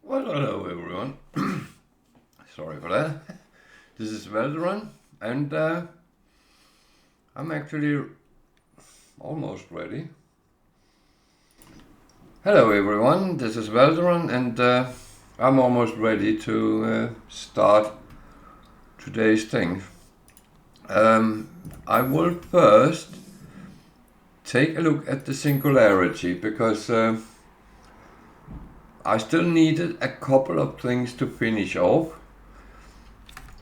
Well, hello everyone. Sorry for that. This is Valderon, and I'm actually almost ready. Hello everyone, this is Valderon, and I'm almost ready to start today's thing. I will first take a look at the Singularity, because I still needed a couple of things to finish off.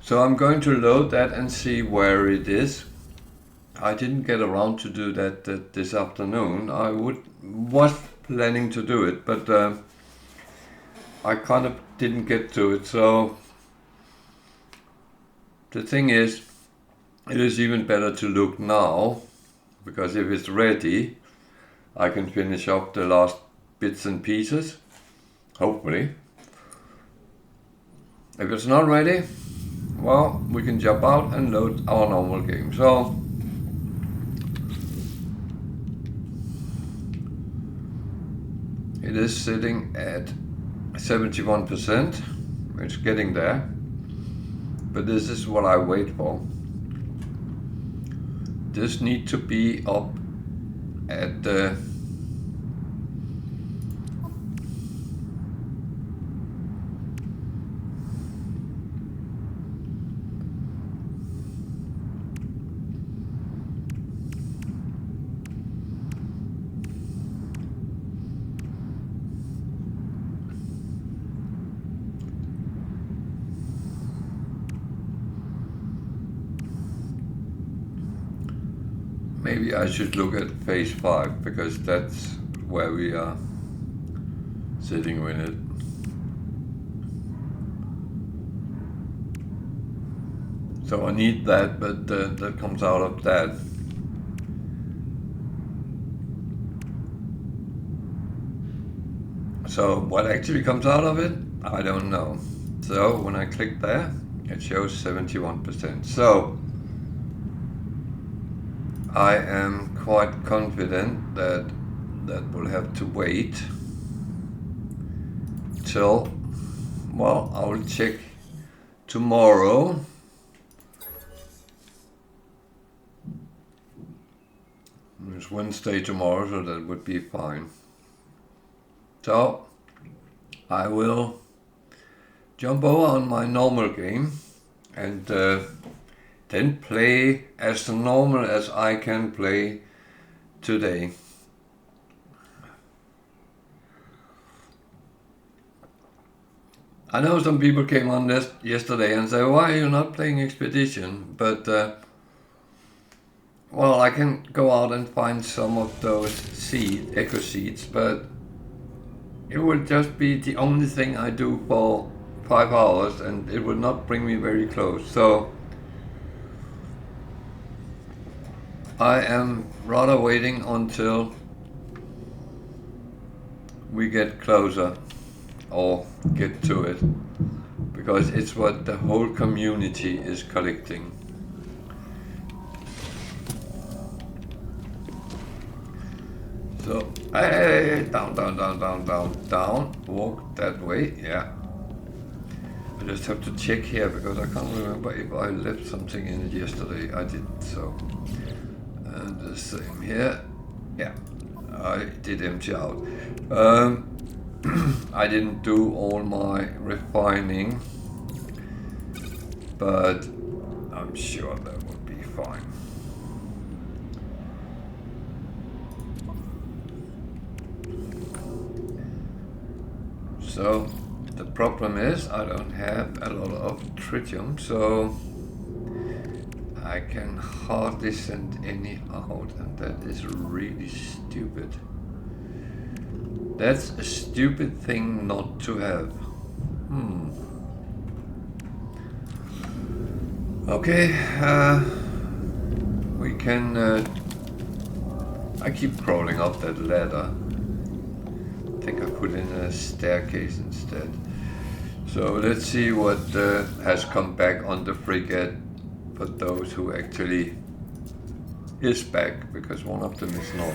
So I'm going to load that and see where it is. I didn't get around to do that this afternoon. I was planning to do it, but I kind of didn't get to it. So the thing is, it is even better to look now, because if it's ready, I can finish off the last bits and pieces. Hopefully. If it's not ready, well, we can jump out and load our normal game. So it is sitting at 71%. It's getting there, but this is what I wait for. This needs to be up at the maybe I should look at phase 5, because that's where we are sitting with it. So I need that, but that comes out of that. So what actually comes out of it, I don't know. So when I click there, it shows 71%. So I am quite confident that that will have to wait till, well, I will check tomorrow. It's Wednesday tomorrow, so that would be fine. So I will jump over on my normal game and then play as normal as I can play today. I know some people came on this yesterday and said, why are you not playing Expedition? But well, I can go out and find some of those echo seeds, but it will just be the only thing I do for 5 hours, and it will not bring me very close. So I am rather waiting until we get closer or get to it, because it's what the whole community is collecting. So, hey, down, walk that way, yeah. I just have to check here, because I can't remember if I left something in it yesterday. I didn't, so. And the same here, yeah, I did empty out. I didn't do all my refining, but I'm sure that will be fine. So the problem is I don't have a lot of tritium, so I can hardly send any out, and that is really stupid. That's a stupid thing not to have. Okay, we can. I keep crawling up that ladder. I think I put in a staircase instead. So let's see what has come back on the frigate for those who actually is back, because one of them is not.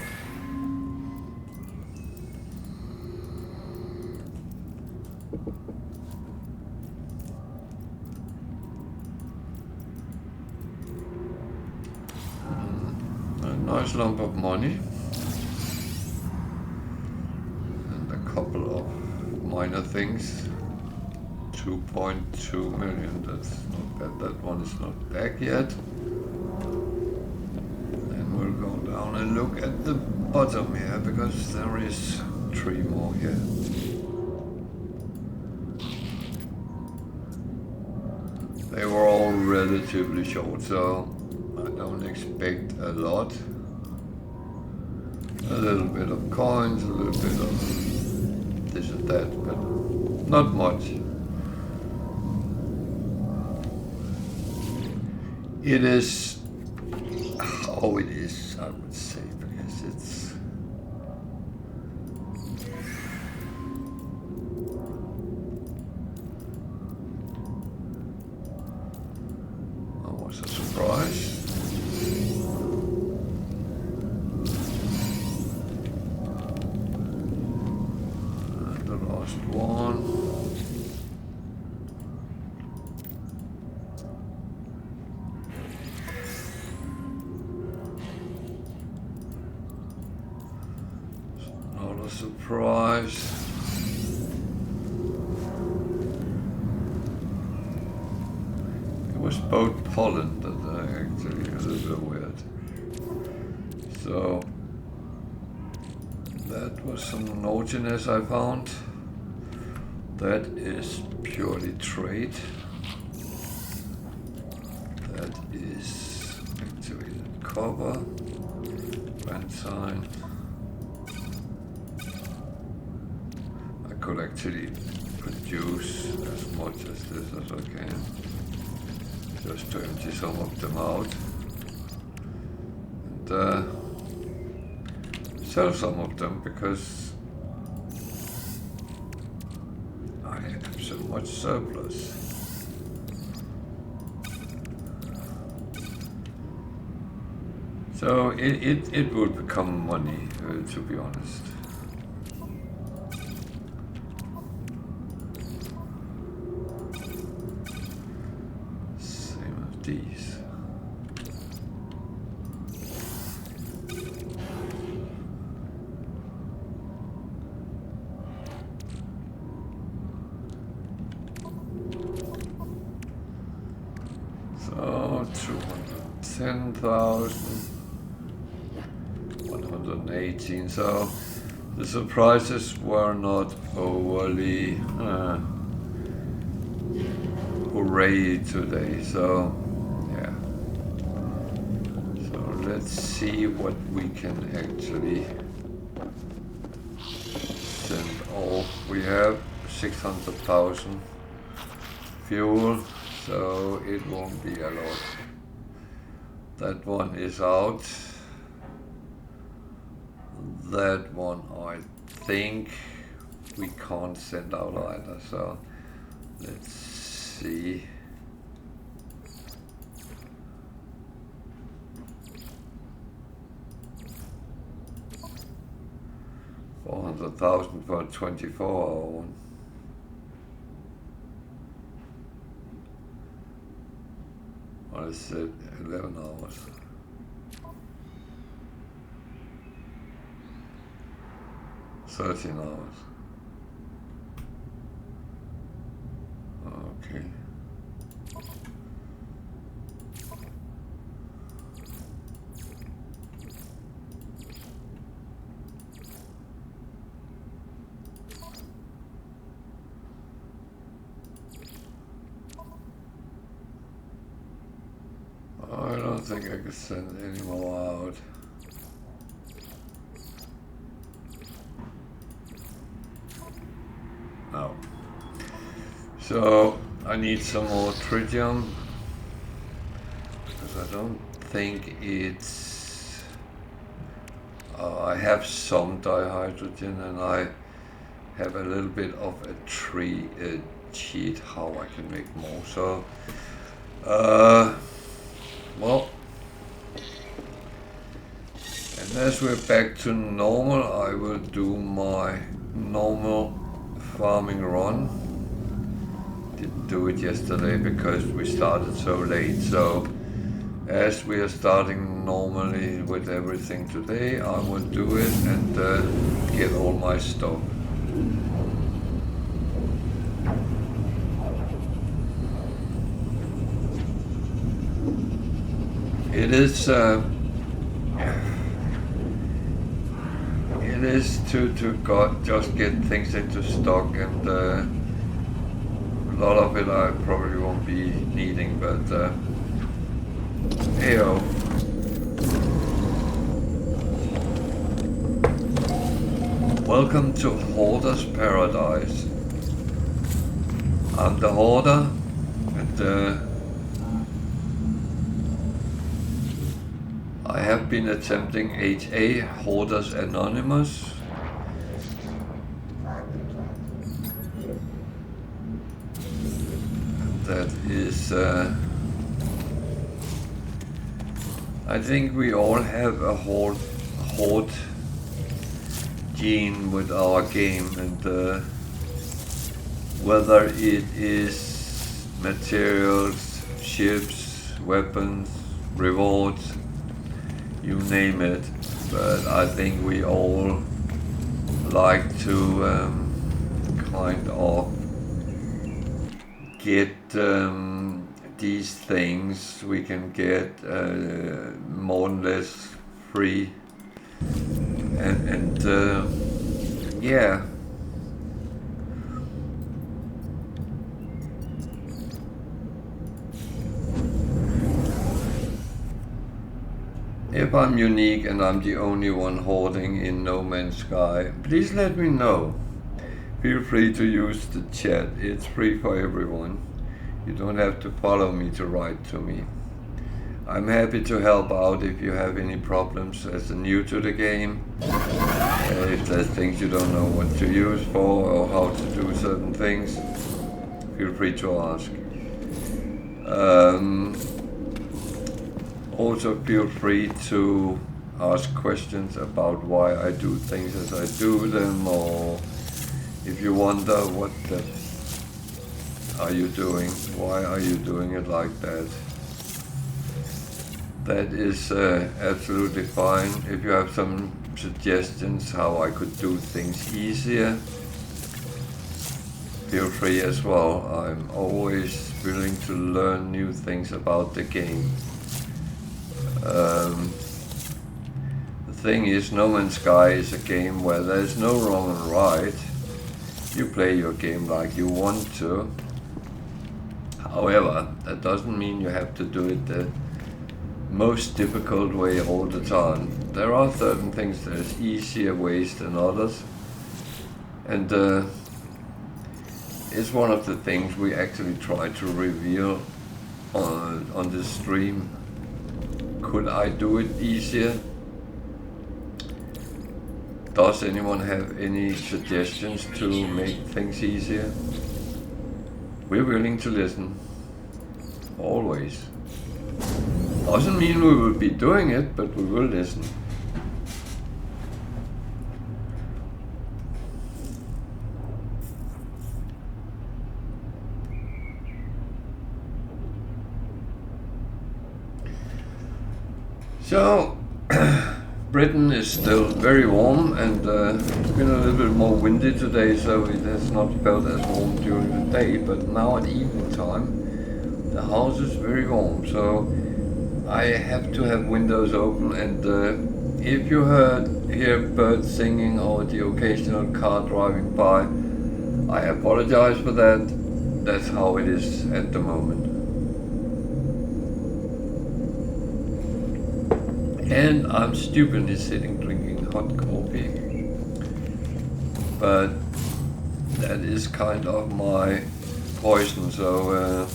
A nice lump of money. And a couple of minor things. 2.2 million, that's not bad. That one is not back yet. And we'll go down and look at the bottom here, because there is 3 more here. They were all relatively short, so I don't expect a lot. A little bit of coins, a little bit of this and that, but not much. It is how it is, I would say, because it's almost a surprise. And the last one. Surprise. It was both pollen that I actually a little bit weird. So that was some naughtiness I found. That is purely trade. That is activated copper, sign. Could actually produce as much as this as I can, just to empty some of them out and sell some of them, because I have so much surplus. So it would become money, to be honest. These. So 210,000, 118. So the surprises were not overly hooray today. So. Let's see what we can actually send off. We have 600,000 fuel, so it won't be a lot. That one is out. That one I think we can't send out either, so let's see. 400,000 for a 24-hour one. Well, I said 11 hours. $13. Okay. I don't think I could send any more out. No. So I need some more tritium, because I don't think it's... I have some dihydrogen, and I have a little bit of a tree cheat how I can make more. So well, and as we're back to normal, I will do my normal farming run. Didn't do it yesterday because we started so late. So as we are starting normally with everything today, I will do it and get all my stuff. It is to just get things into stock, and a lot of it I probably won't be needing, but heyo. Welcome to Hoarder's Paradise. I'm the Hoarder, and I have been attempting HA, Hoarders Anonymous. That is, I think we all have a hoard gene with our game, and whether it is materials, ships, weapons, rewards, you name it, but I think we all like to kind of get these things we can get more or less free, and yeah. If I'm unique and I'm the only one hoarding in No Man's Sky, please let me know. Feel free to use the chat, it's free for everyone. You don't have to follow me to write to me. I'm happy to help out if you have any problems as a new to the game. If there's things you don't know what to use for or how to do certain things, feel free to ask. Also feel free to ask questions about why I do things as I do them, or if you wonder what are you doing, why are you doing it like that. That is absolutely fine. If you have some suggestions how I could do things easier, feel free as well. I'm always willing to learn new things about the game. The thing is, No Man's Sky is a game where there's no wrong and right. You play your game like you want to. However, that doesn't mean you have to do it the most difficult way all the time. There are certain things there's easier ways than others, and it's one of the things we actually try to reveal on this stream. Could I do it easier? Does anyone have any suggestions to make things easier? We're willing to listen. Always. Doesn't mean we will be doing it, but we will listen. So, Britain is still very warm, and it's been a little bit more windy today, so it has not felt as warm during the day, but now at evening time the house is very warm, so I have to have windows open, and if you hear birds singing or the occasional car driving by, I apologize for that. That's how it is at the moment. And I'm stupidly sitting drinking hot coffee, but that is kind of my poison, so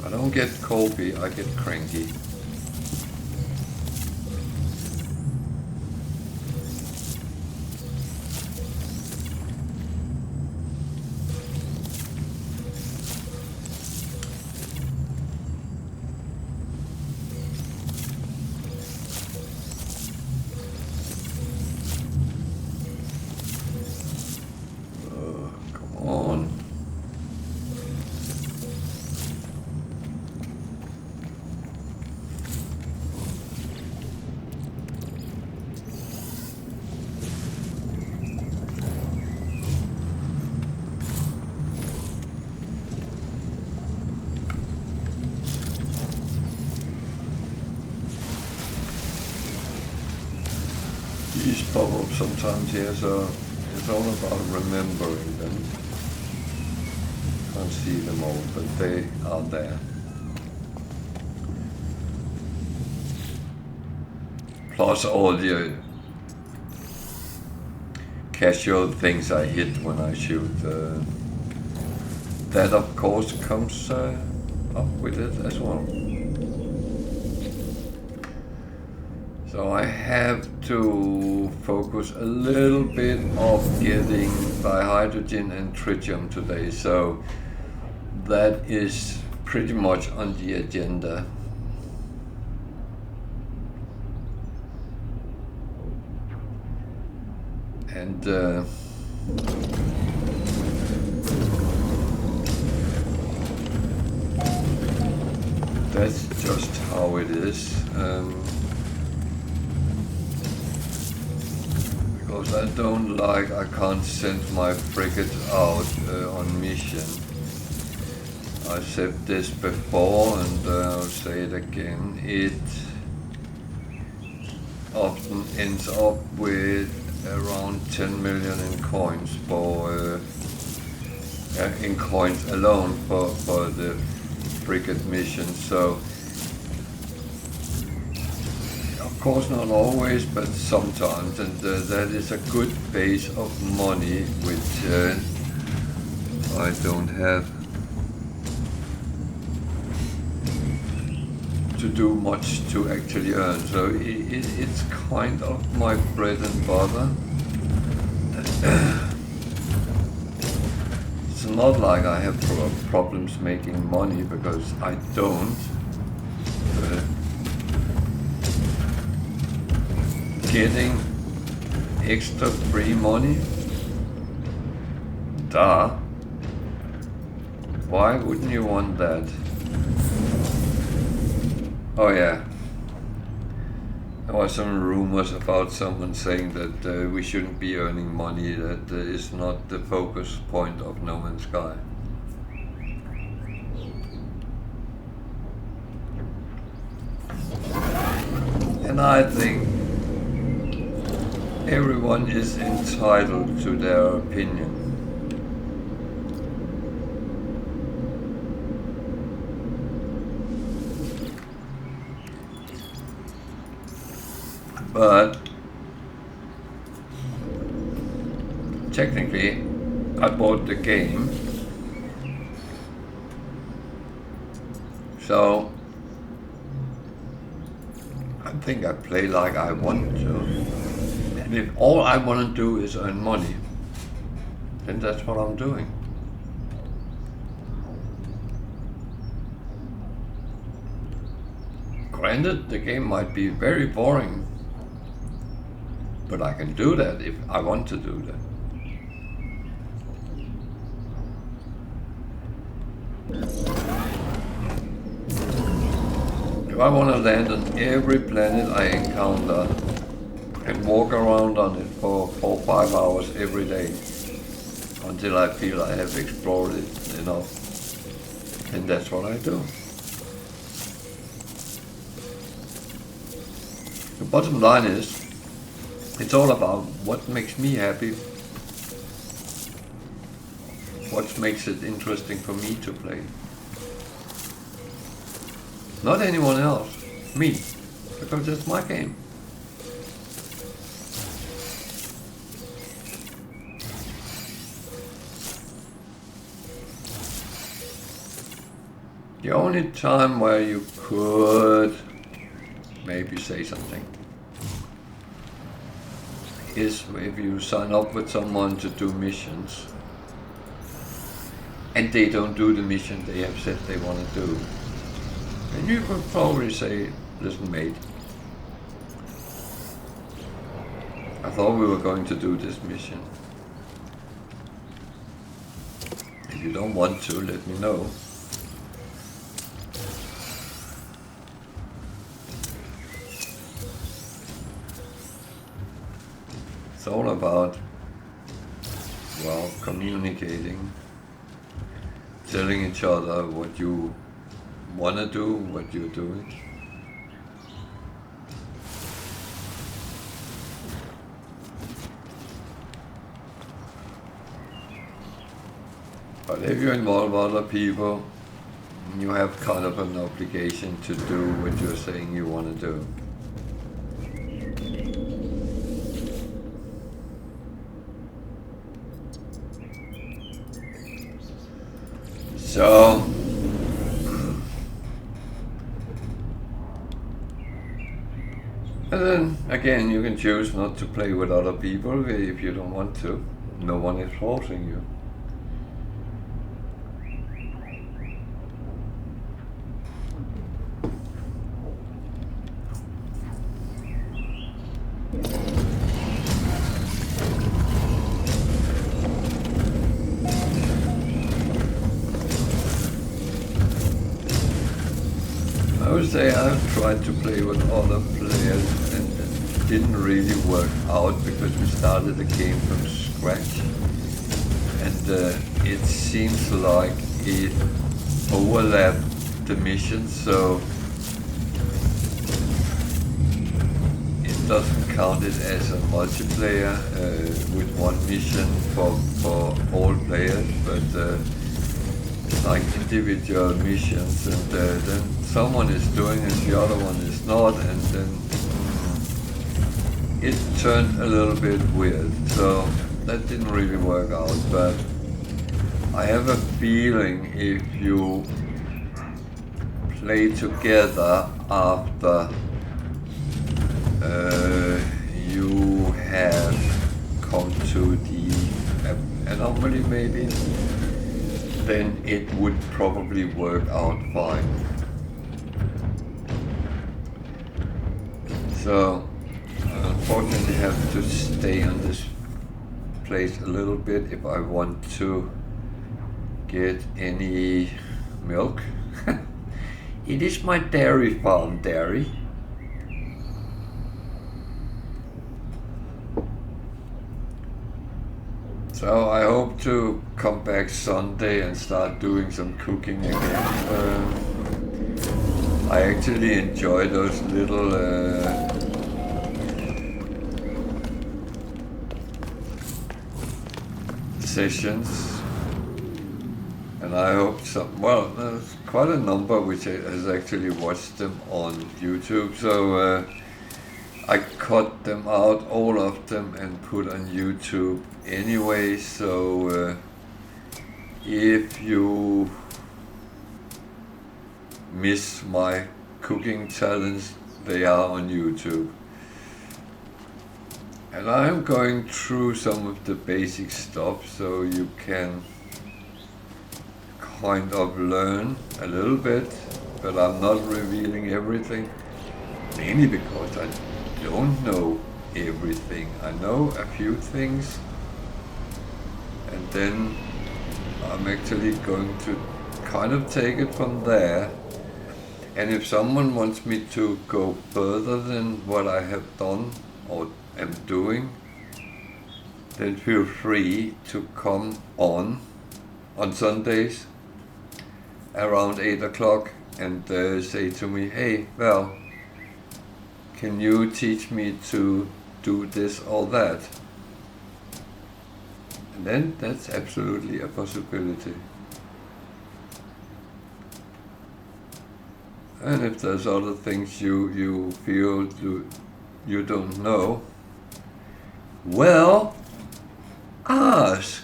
I don't get coffee, I get cranky. enemies pop up sometimes here, so it's all about remembering them. Can't see them all, but they are there. Plus all the casual things I hit when I shoot. That of course comes up with it as well. So I have to focus a little bit of getting dihydrogen and tritium today, so that is pretty much on the agenda. And that's just how it is. Because I can't send my frigate out on mission. I said this before and I'll say it again. It often ends up with around 10 million in coins for in coins alone for the frigate mission. So of course not always, but sometimes, and that is a good base of money which I don't have to do much to actually earn. So it's kind of my bread and butter. It's not like I have problems making money, because I don't. Getting extra free money? Duh. Why wouldn't you want that? Oh yeah, there were some rumors about someone saying that we shouldn't be earning money, that is not the focus point of No Man's Sky. And I think everyone is entitled to their opinion. But technically, I bought the game, so I think I play like I want to. And if all I want to do is earn money, then that's what I'm doing. Granted, the game might be very boring, but I can do that if I want to do that. If I want to land on every planet I encounter and walk around on it for 4 or 5 hours every day until I feel I have explored it enough, then that's what I do. The bottom line is, it's all about what makes me happy, what makes it interesting for me to play. Not anyone else, me, because it's my game. The only time where you could maybe say something is if you sign up with someone to do missions and they don't do the mission they have said they want to do. And you could probably say, listen mate, I thought we were going to do this mission. If you don't want to, let me know. It's all about, well, communicating, telling each other what you want to do, what you're doing. But if you involve other people, you have kind of an obligation to do what you're saying you want to do. So, and then again, you can choose not to play with other people if you don't want to. No one is forcing you. I would say I've tried to play with other players and it didn't really work out because we started the game from scratch, and it seems like it overlapped the mission, so it doesn't count it as a multiplayer with one mission for all players, but like individual missions, and then someone is doing and the other one is not, and then it turned a little bit weird, so that didn't really work out. But I have a feeling if you play together after you have come to the anomaly maybe, then it would probably work out fine. So I unfortunately have to stay on this place a little bit if I want to get any milk. It is my dairy farm, dairy. So I hope to come back Sunday and start doing some cooking again. I actually enjoy those little sessions, and I hope there's quite a number which has actually watched them on YouTube, so I cut them out, all of them, and put on YouTube anyway, so if you miss my cooking talents, they are on YouTube. And I'm going through some of the basic stuff so you can kind of learn a little bit, but I'm not revealing everything, mainly because I don't know everything. I know a few things, and then I'm actually going to kind of take it from there. And if someone wants me to go further than what I have done or am doing, then feel free to come on Sundays around 8 o'clock and say to me, hey, Val, can you teach me to do this or that? And then that's absolutely a possibility. And if there's other things you feel you don't know, well, ask.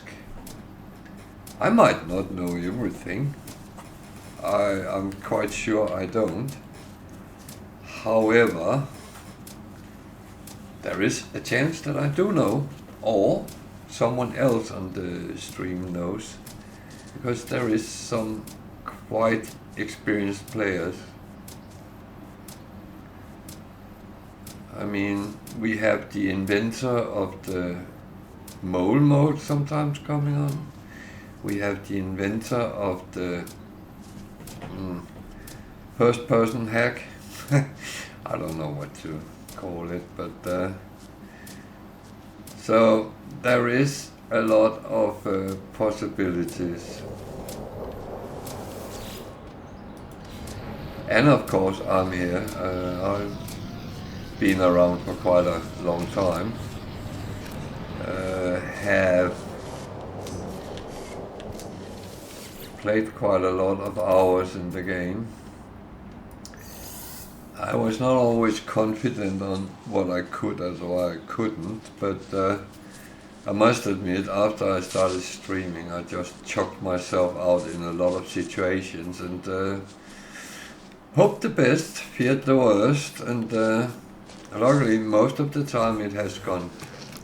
I might not know everything. I'm quite sure I don't. However, there is a chance that I do know, or someone else on the stream knows, because there is some quite experienced players. I mean, we have the inventor of the mole mode sometimes coming on. We have the inventor of the first person hack. I don't know what to call it, but so there is a lot of possibilities. And of course I'm here. I've been around for quite a long time. Have played quite a lot of hours in the game. I was not always confident on what I could and what I couldn't, but I must admit, after I started streaming, I just chucked myself out in a lot of situations and hoped the best, feared the worst, and luckily most of the time it has gone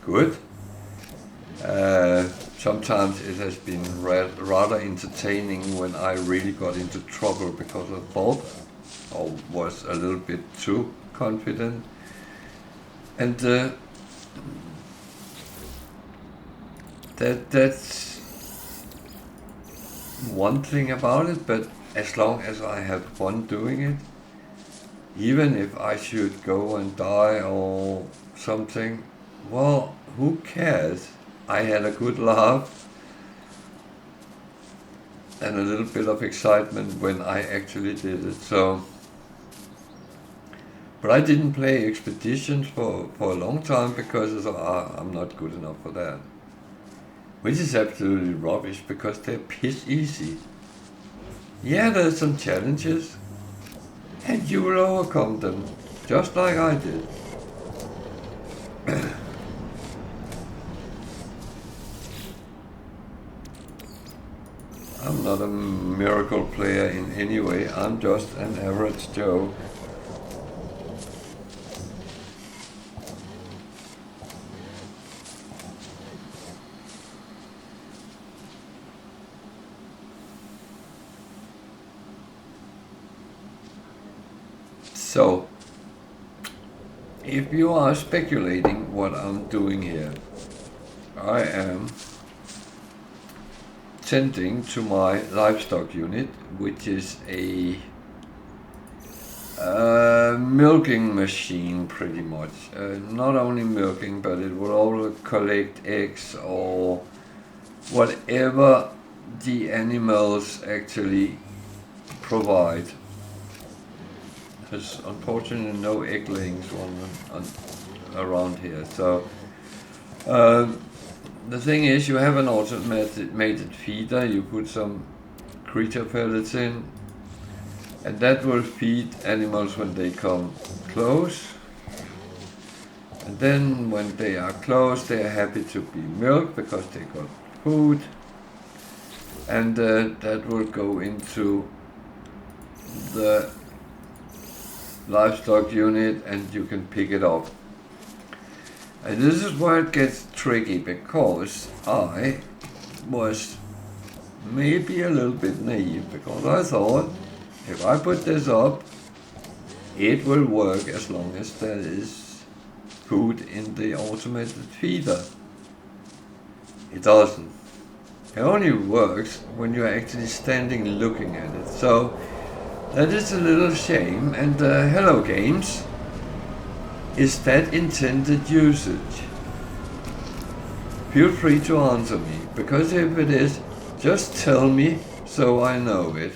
good. Sometimes it has been rather entertaining when I really got into trouble because of both, or was a little bit too confident. And that's one thing about it, but as long as I have fun doing it, even if I should go and die or something, well, who cares? I had a good laugh and a little bit of excitement when I actually did it. So, but I didn't play expeditions for a long time because I thought, I'm not good enough for that. Which is absolutely rubbish because they're piss easy. Yeah, there's some challenges and you will overcome them, just like I did. I'm not a miracle player in any way, I'm just an average Joe. So, if you are speculating what I'm doing here, I am tending to my livestock unit, which is a milking machine pretty much. Not only milking, but it will also collect eggs or whatever the animals actually provide. There's unfortunately no egg laying around here. So the thing is, you have an automated feeder, you put some creature pellets in, and that will feed animals when they come close. And then when they are close, they are happy to be milked because they got food. And that will go into the livestock unit and you can pick it up. And this is where it gets tricky because I was maybe a little bit naive because I thought if I put this up, it will work as long as there is food in the automated feeder. It doesn't. It only works when you're actually standing looking at it. So that is a little shame. And hello games, is that intended usage? Feel free to answer me, because if it is, just tell me so I know it.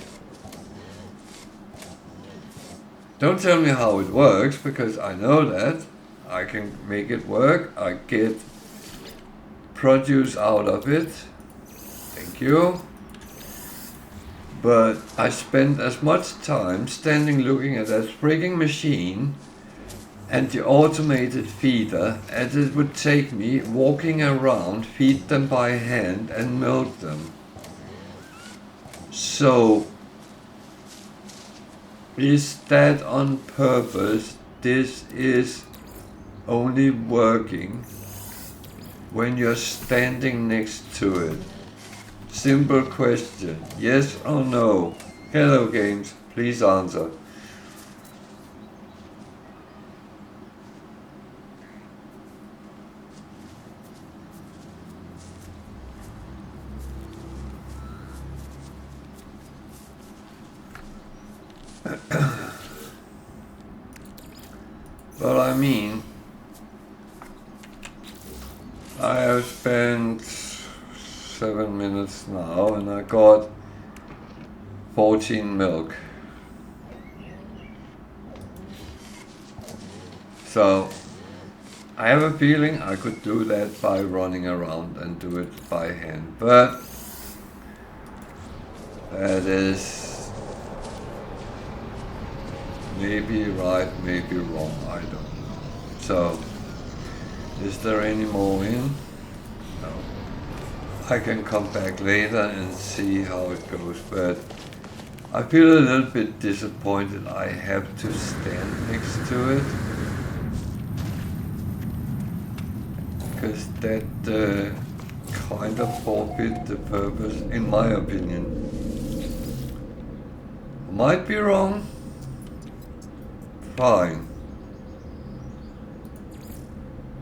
Don't tell me how it works, because I know that. I can make it work, I get produce out of it. Thank you. But I spend as much time standing looking at that frigging machine and the automated feeder as it would take me walking around, feed them by hand and milk them. So, is that on purpose? This is only working when you're standing next to it. Simple question, yes or no? Hello games, please answer. But I mean, I have spent 7 minutes now and I got 14 milk. So I have a feeling I could do that by running around and do it by hand, but That is maybe right, maybe wrong, I don't know. So, is there any more in? No. I can come back later and see how it goes, but I feel a little bit disappointed I have to stand next to it. Because that kind of forfeit the purpose, in my opinion. Might be wrong. Fine.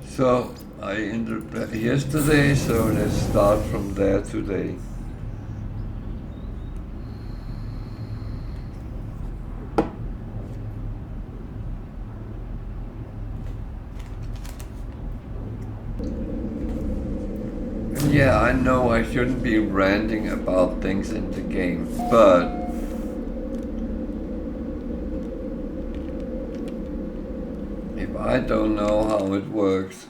So I ended yesterday, so let's start from there today. Yeah, I know I shouldn't be ranting about things in the game, but if I don't know how it works,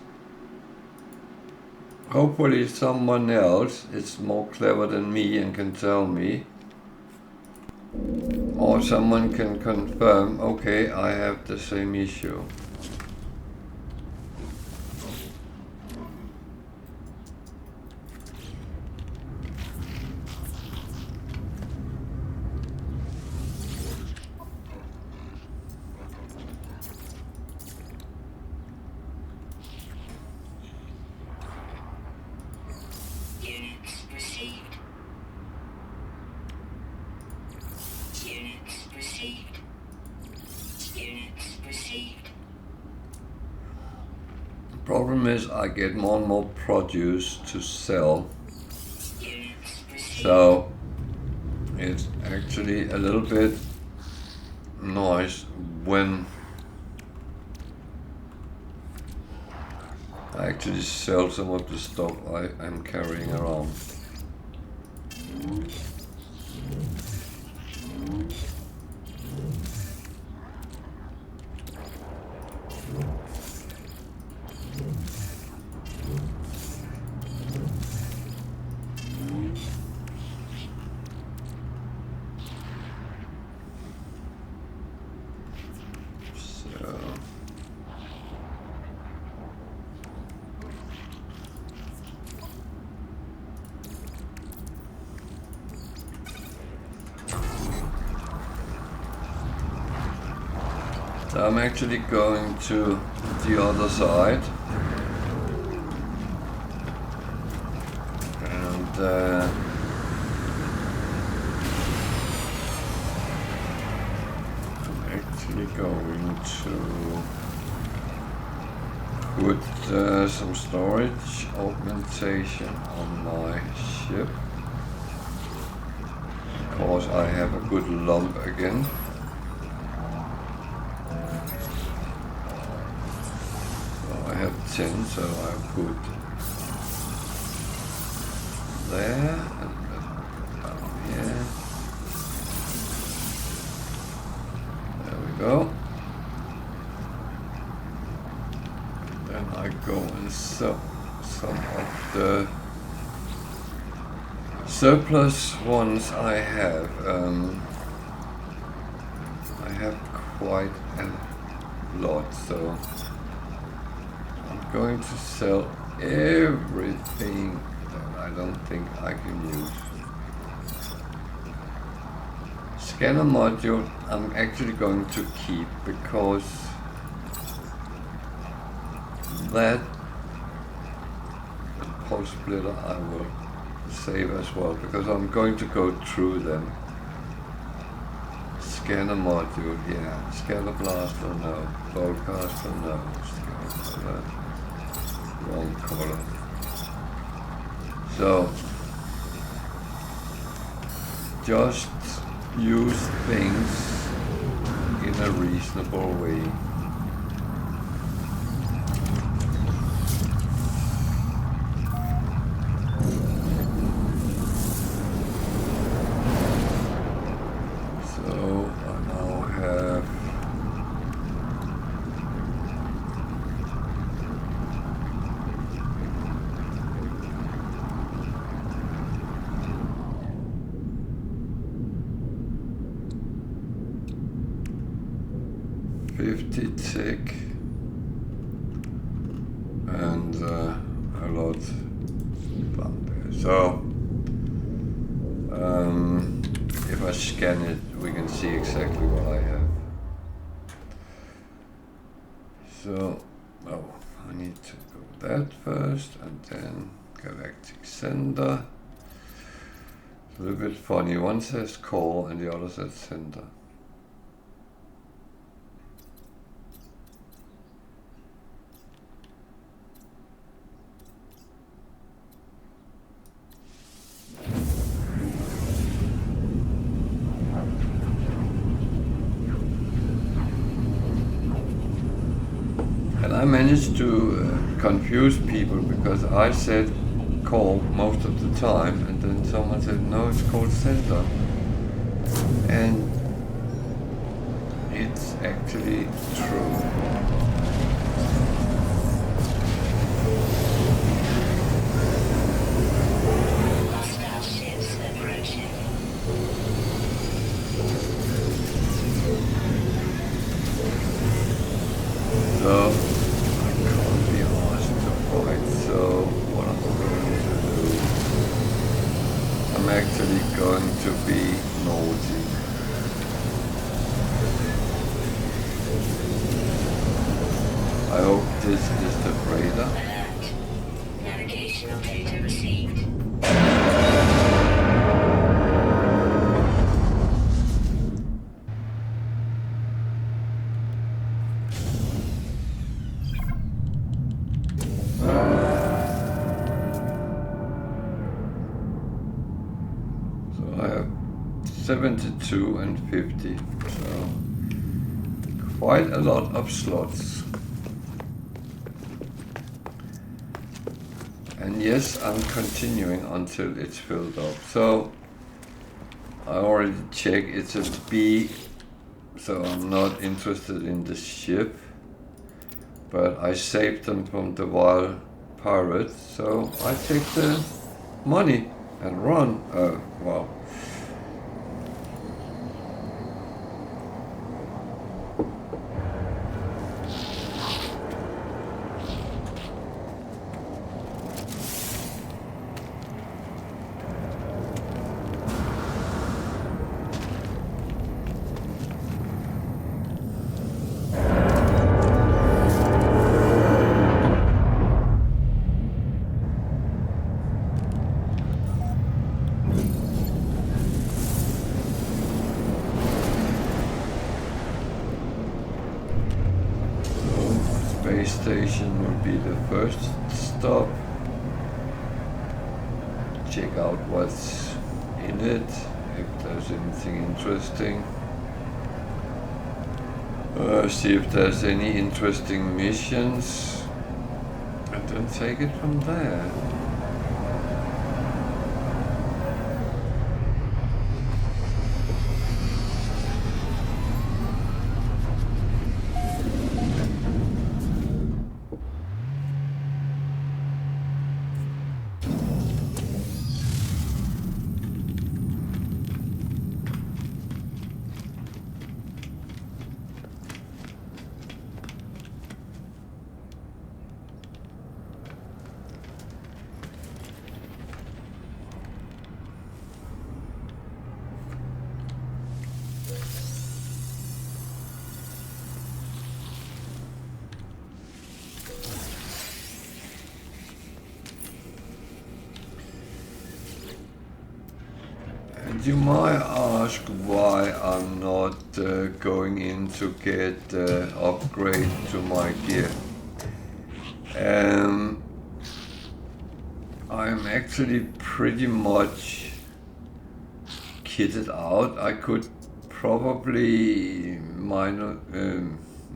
hopefully someone else is more clever than me and can tell me, or someone can confirm, okay, I have the same issue. Problem is I get more and more produce to sell, so it's actually a little bit nice when I actually sell some of the stuff I am carrying around. So I'm actually going to the other side, and I'm actually going to put some storage augmentation on my ship, because I have a good lump again. I have 10, so I put there and down here. There we go. Then I go and sell some of the surplus ones I have. I have quite a lot, so going to sell everything that I don't think I can use. Scanner module I'm actually going to keep, because that pulse splitter I will save as well, because I'm going to go through them. Scanner module, yeah. Scanner blaster, no. Bowcaster, no. Scanner, wrong color. So just use things in a reasonable way. So I now have 50 tick and a lot down there. So if I scan it, we can see exactly what I have. So, oh, I need to go that first and then galactic center. It's a little bit funny, one says core and the other says center. I managed to confuse people because I said core most of the time and then someone said no, it's called center, and it's actually true. So I'm actually going to be naughty. I hope this is the freighter. Alert. Navigational data received. So I have 72 and 50, so quite a lot of slots. And yes, I'm continuing until it's filled up. So I already checked, it's a B, so I'm not interested in the ship. But I saved them from the wild pirates, so I take the money and run. Well. Space station will be the first stop. Check out what's in it, if there's anything interesting. See if there's any interesting missions, and then take it from there. You might ask why I'm not going in to get upgrade to my gear. I'm actually pretty much kitted out. I could probably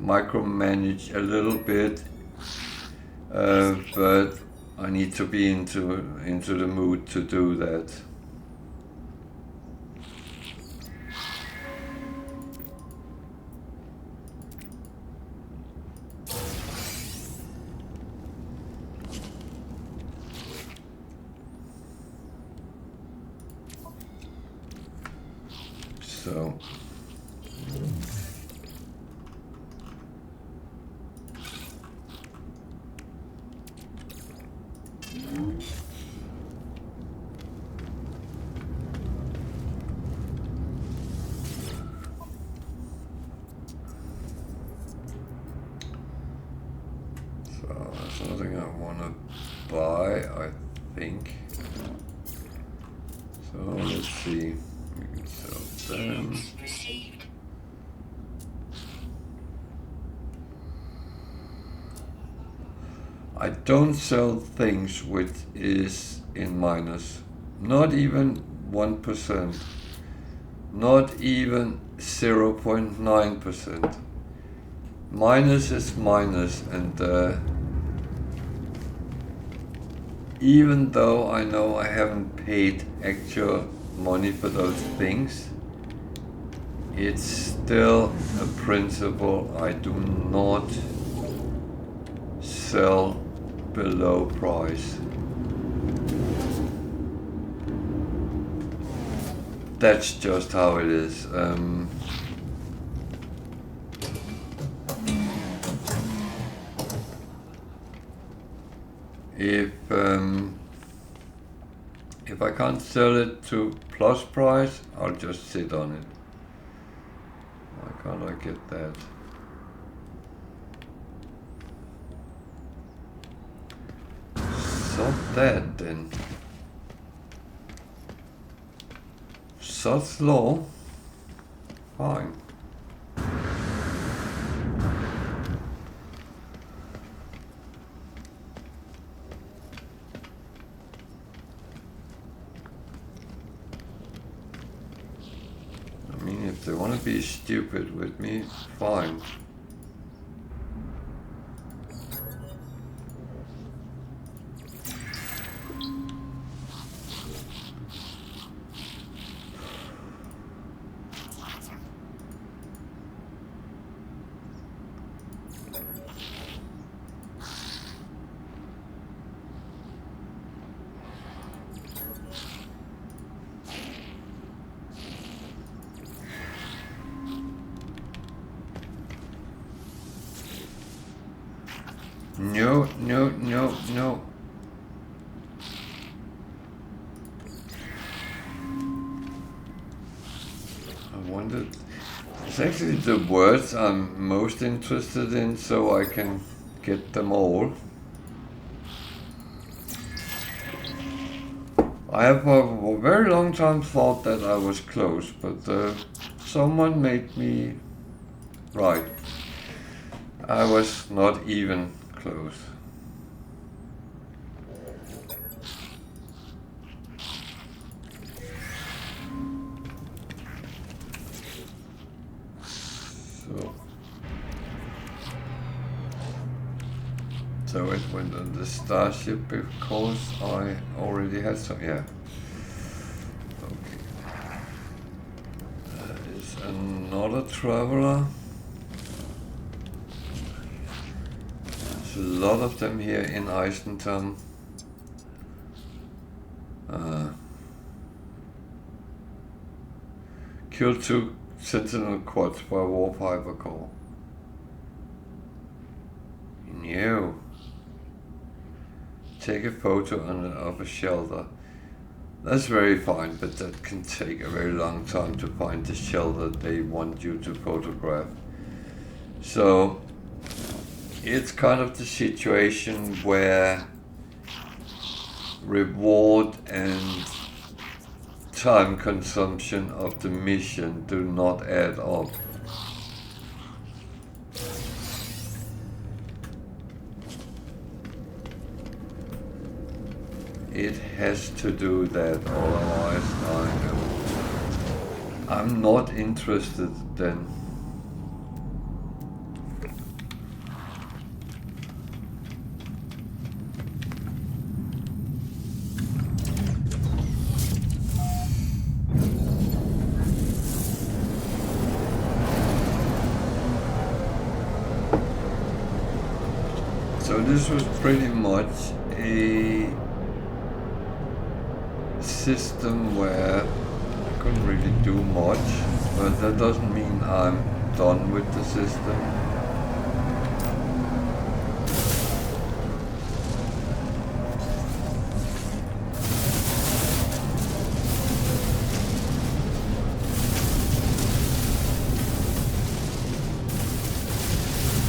micromanage a little bit, but I need to be into the mood to do that. So buy, I think. So let's see. We can sell them. Units received. I don't sell things which is in minus. Not even 1%. Not even 0.9%. Minus is minus, and even though I know I haven't paid actual money for those things, it's still a principle. I do not sell below price. That's just how it is. If I can't sell it to plus price, I'll just sit on it. Why can't I get that? So that then. So slow. Fine. I mean, if they want to be stupid with me, fine. No, no, no, no. I wondered. It's actually the words I'm most interested in, so I can get them all. I have for a very long time thought that I was close, but someone made me right. I was not even close. So it went on the starship because I already had some, yeah. Okay. There is another traveler. There's a lot of them here in Eissentam. Killed 2 Sentinel quads by Warp Hypercore. No. Take a photo of a shelter. That's very fine, but that can take a very long time to find the shelter they want you to photograph. So it's kind of the situation where reward and time consumption of the mission do not add up. It has to do that, otherwise I'm not interested then. So this was pretty much a system where I couldn't really do much, but that doesn't mean I'm done with the system.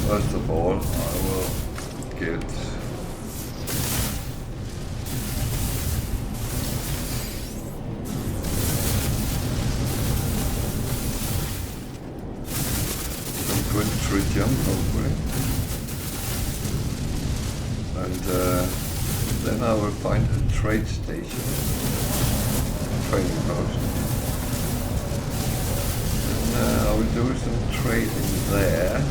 First of all, I will get tritium, hopefully. And then I will find a trade station, trading post. And I will do some trading there.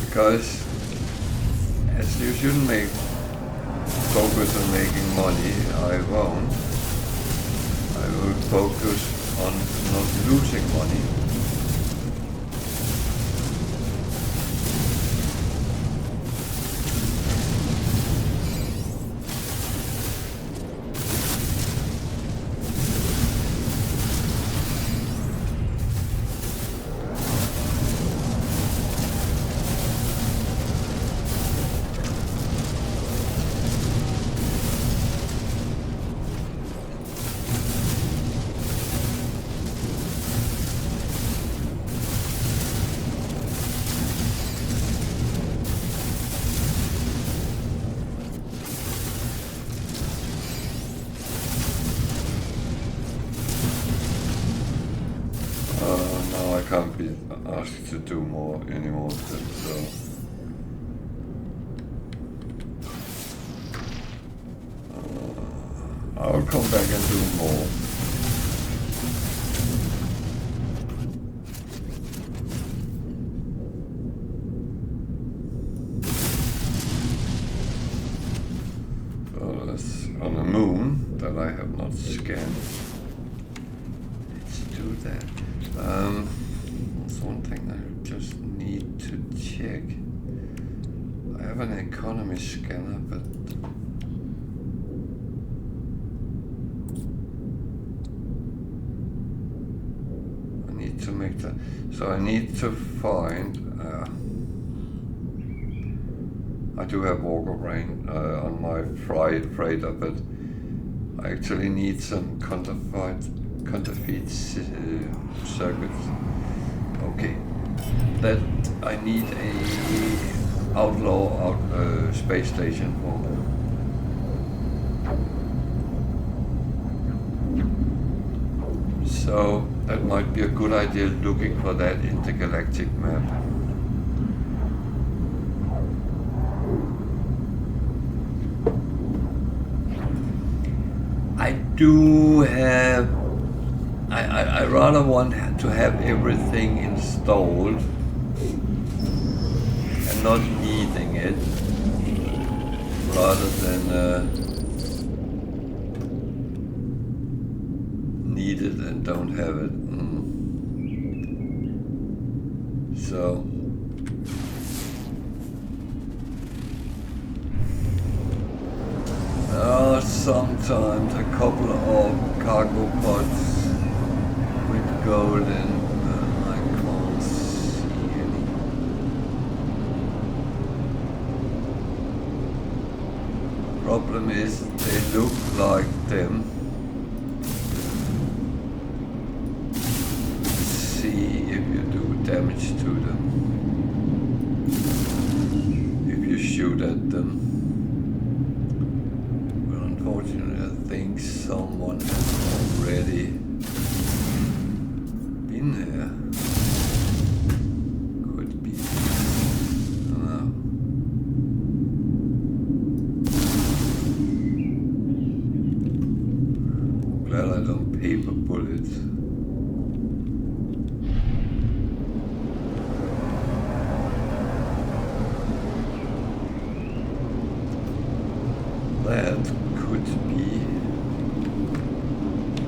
Because as you shouldn't focus on making money, I won't. I will focus on not losing money. Now I can't be asked to do any more of them, so I'll come back and do more. So that's on the moon that I have not scanned. Let's do that. That's one thing I just need to check. I have an economy scanner, but I need to make that. So I need to find. I do have Walker Brain on my freighter, but I actually need some counterfeit circuits. Okay, that I need a outlaw space station for. So that might be a good idea looking for that intergalactic map. I do have. I rather want to have everything installed and not needing it, rather than need it and don't have it. So sometimes a couple of cargo pods with gold in, I can't see any. Problem is they look like them. See if you do damage to them. If you shoot at them. Unfortunately, I think someone has already been there. Could be. I don't know. Glad I don't paper bullets. That could be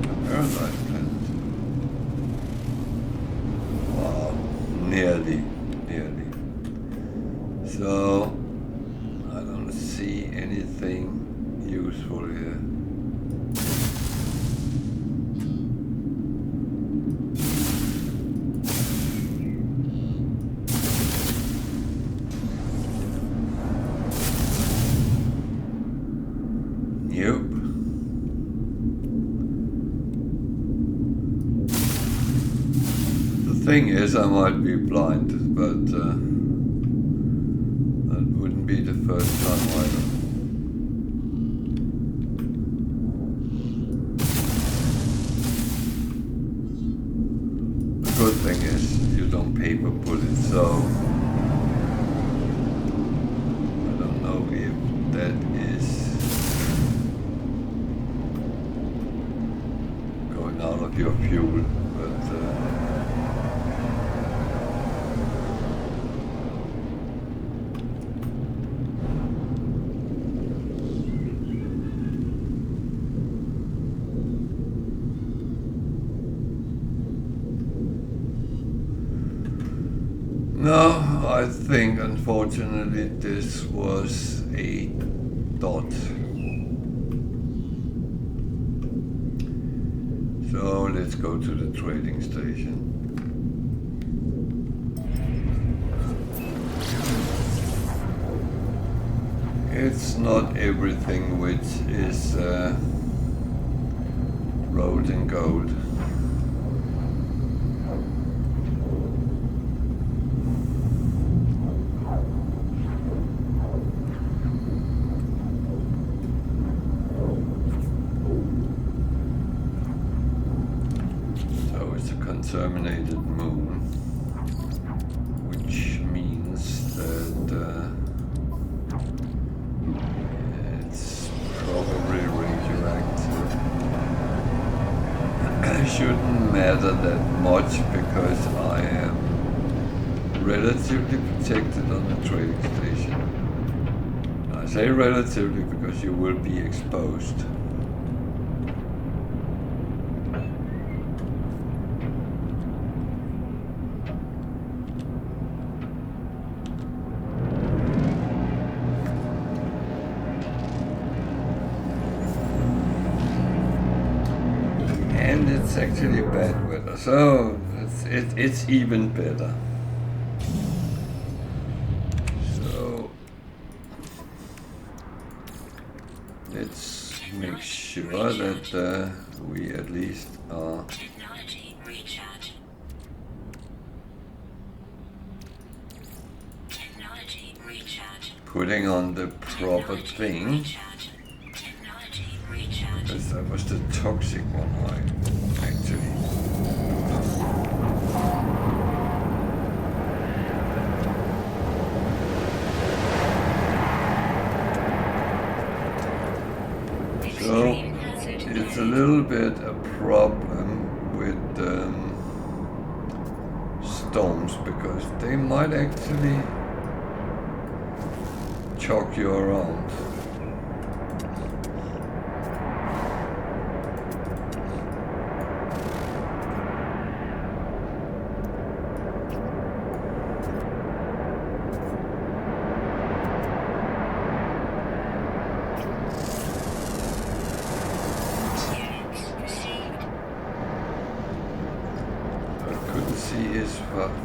a paradise planet. Wow, nearly. So, I don't see anything useful here. Nope. thing is, I might be blind, but that wouldn't be the first time either. The good thing is, you don't paper pull it, so I don't know if that is going out of your fuel, but no, I think unfortunately this was a dot. So let's go to the trading station. It's not everything which is rolled in gold. Terminated moon, which means that it's probably radioactive. It shouldn't matter that much because I am relatively protected on the trading station. I say relatively because you will be exposed. It's actually bad weather, so it's even better. So let's make sure that we at least are Technology recharge. Technology recharge. putting on the proper thing. Technology recharge. Because that was the toxic one I actually. So it's a little bit a problem with storms because they might actually choke you around.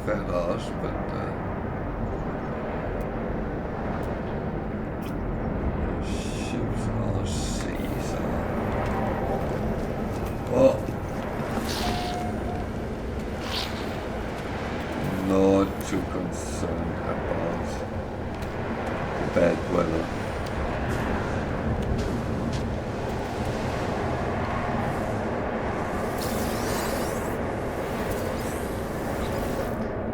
Fat ass, but ships are seas. Well, not too concerned about the bad weather.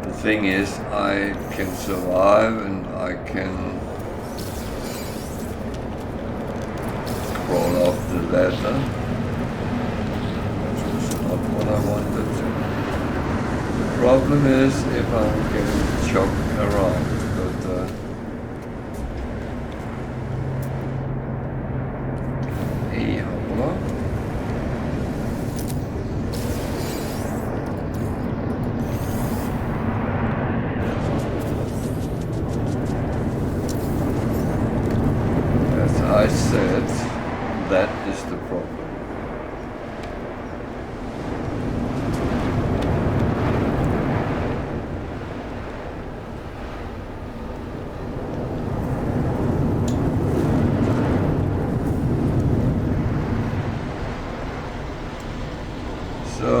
The thing is, I can survive and I can crawl off the ladder, which was not what I wanted to. The problem is if I'm getting choked around, but I said that is the problem. So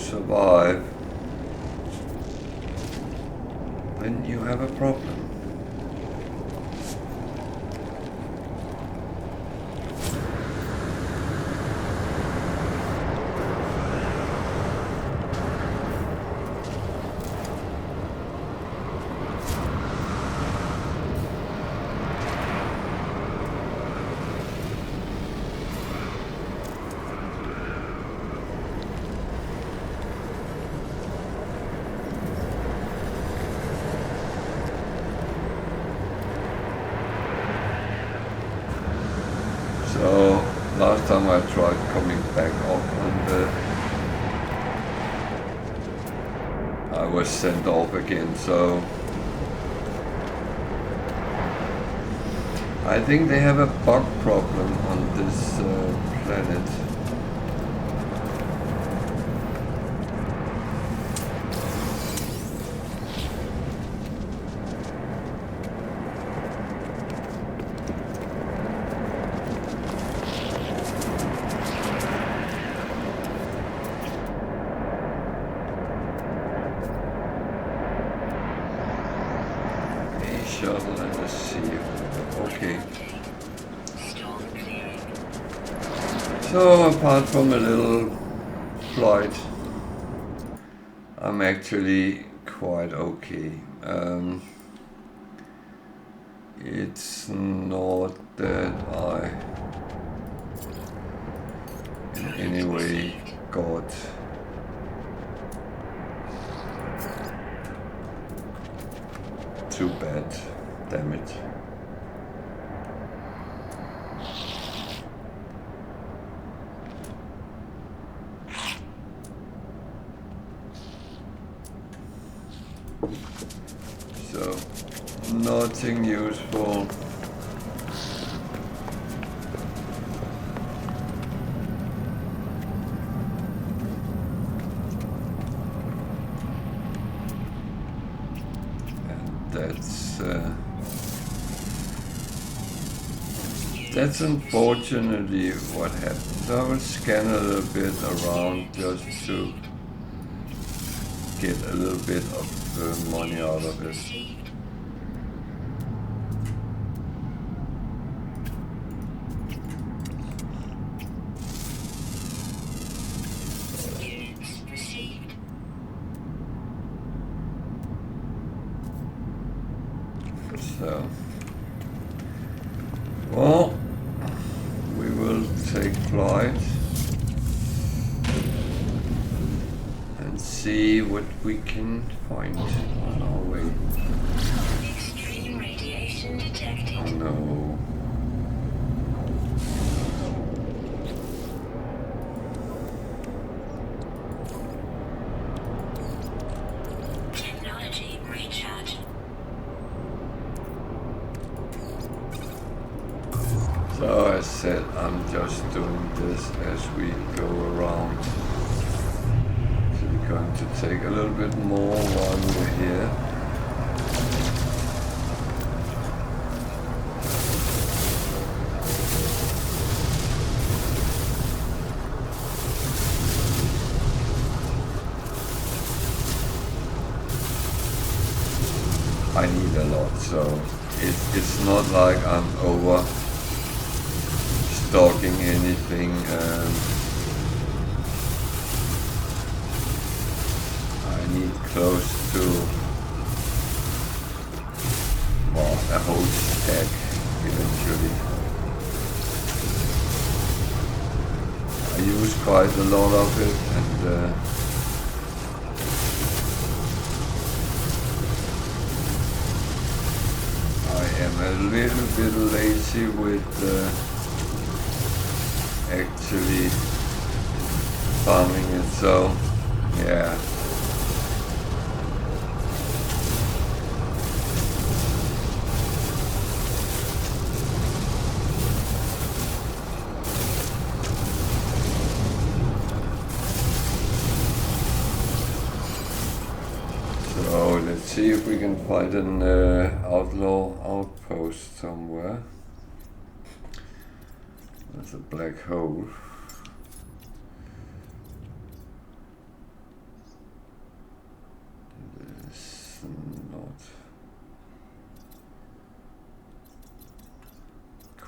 survive, then you have a problem. So last time I tried coming back up and I was sent off again, so I think they have a bug problem on this planet. Shuttle and a sea. Okay. So apart from a little flight, I'm actually quite okay. It's not that I in any way got too bad damage. So nothing useful. That's unfortunately what happened. I will scan a little bit around just to get a little bit of money out of it. So, well, we will take flight and see what we can find on our way. Extreme radiation detected. Oh no. Technology recharge. So as said, I'm just doing this as we go around. So we're going to take a little bit more while we're here. I need a lot, so it's not like I'm over stocking anything. I need close to a whole stack eventually. I use quite a lot of it, and I am a little bit lazy with actually farming it, so yeah. So let's see if we can find an outlaw outpost somewhere. There's a black hole.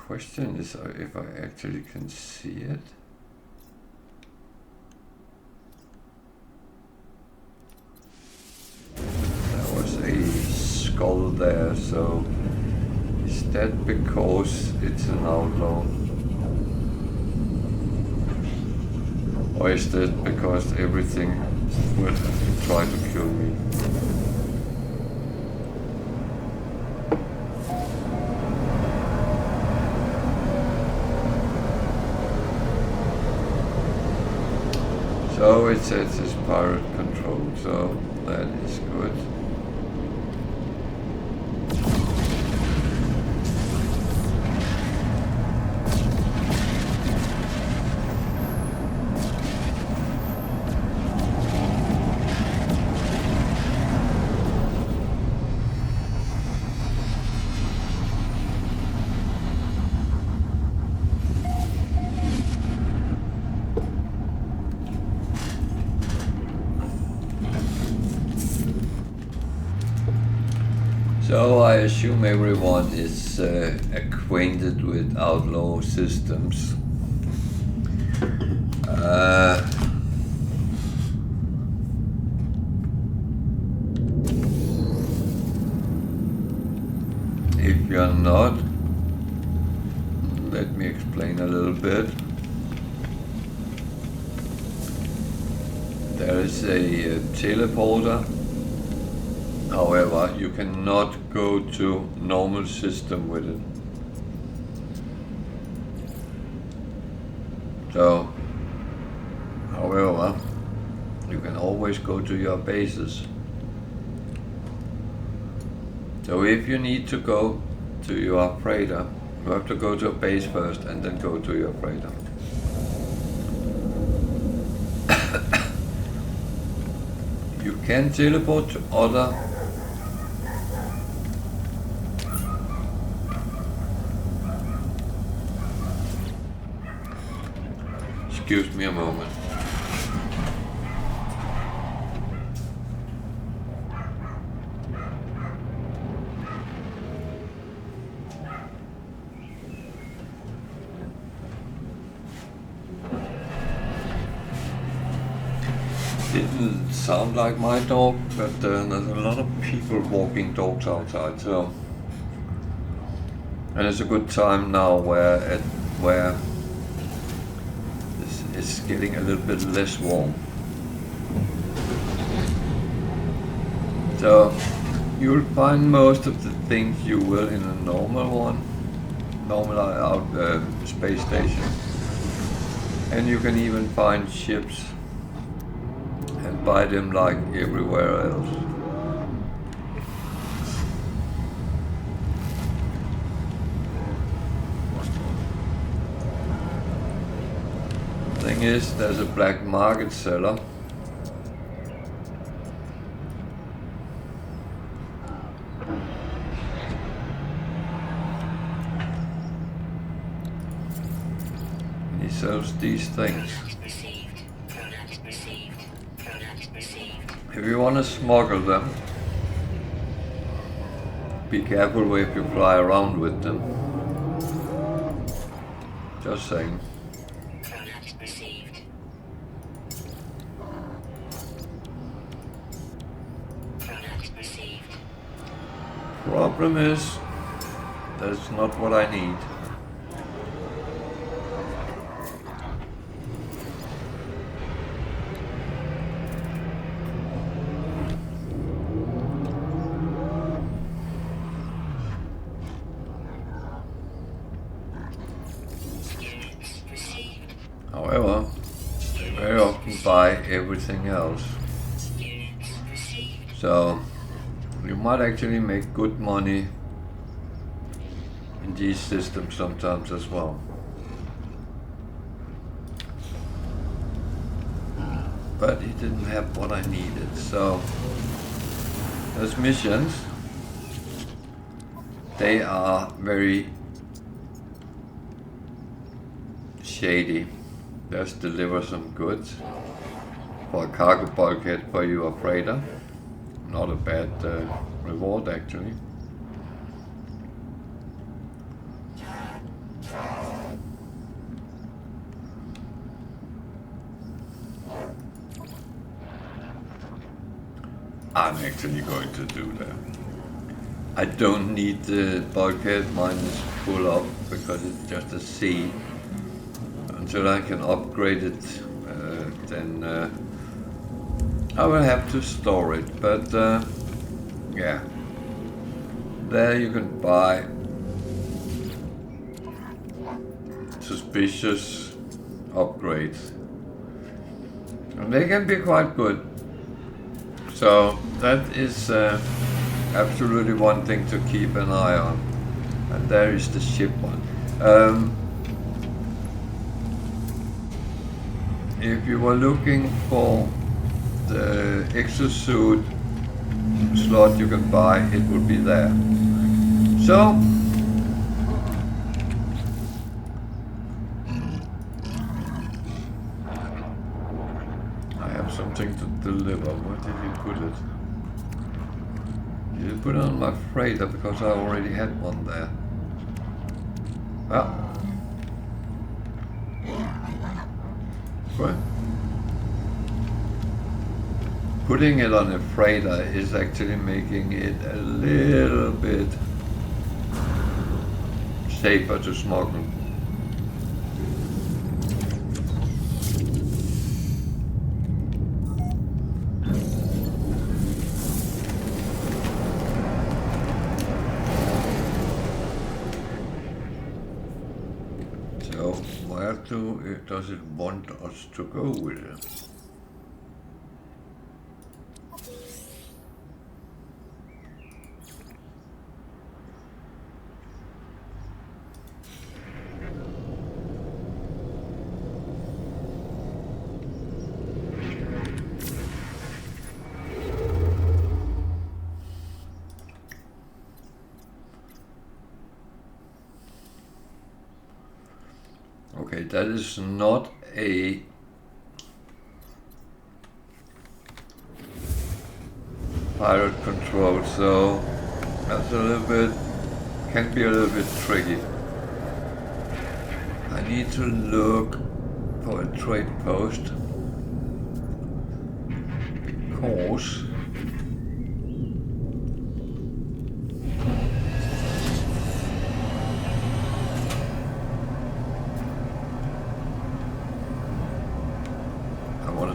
question is if I actually can see it. There was a skull there, so is that because it's an outlaw? Or is that because everything will try to kill me? So it says it's pirate control, so that is good. So I assume everyone is acquainted with outlaw systems. If you're not, let me explain a little bit. There is a teleporter. However, you cannot go to normal system with it. So, however, you can always go to your bases. So if you need to go to your freighter, you have to go to a base first and then go to your freighter. You can teleport to other Excuse me a moment. Didn't sound like my dog, but there's a lot of people walking dogs outside, so. And it's a good time now where it's getting a little bit less warm. So you'll find most of the things you will in a normal space station. And you can even find ships and buy them like everywhere else. Thing is, there's a black market seller. And he sells these things. If you want to smuggle them, be careful if you fly around with them. Just saying. Problem is, that's not what I need. However, they very often buy everything else. So you might actually make good money in these systems sometimes as well. But he didn't have what I needed, so those missions, they are very shady. Just deliver some goods for a cargo bulkhead for your freighter. Not a bad reward actually. I'm actually going to do that. I don't need the bulkhead, mine is full up because it's just a C. Until I can upgrade it, then I will have to store it, but yeah. There you can buy suspicious upgrades. And they can be quite good. So that is absolutely one thing to keep an eye on. And there is the ship one. If you were looking for the exosuit slot you can buy, it will be there. So I have something to deliver. Where did you put it? You put it on my freighter because I already had one there. Well, what? Putting it on a freighter is actually making it a little bit safer to smuggle. So where does it want us to go with it? Okay, that is not a pirate control, so that's a little bit, can be a little bit tricky. I need to look for a trade post because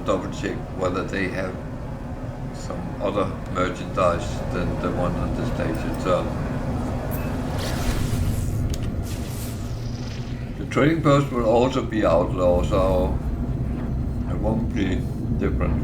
double check whether they have some other merchandise than the one on the station. So the trading post will also be outlaw, so it won't be different.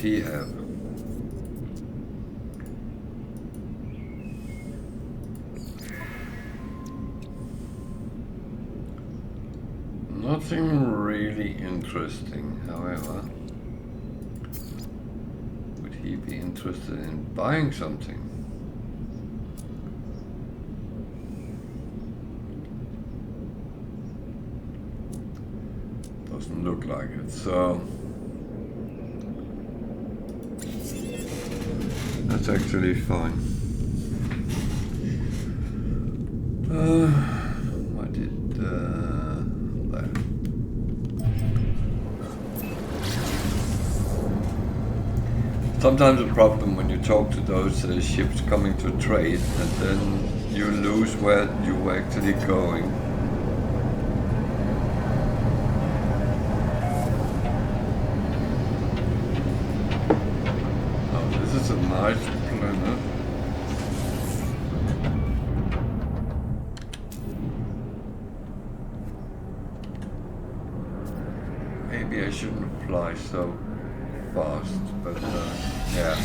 He have nothing really interesting. However, would he be interested in buying something? Doesn't look like it, so that's actually fine. I did that. Sometimes a problem when you talk to those ships coming to trade, and then you lose where you were actually going. This is a nice planet. Maybe I shouldn't fly so fast, but yeah.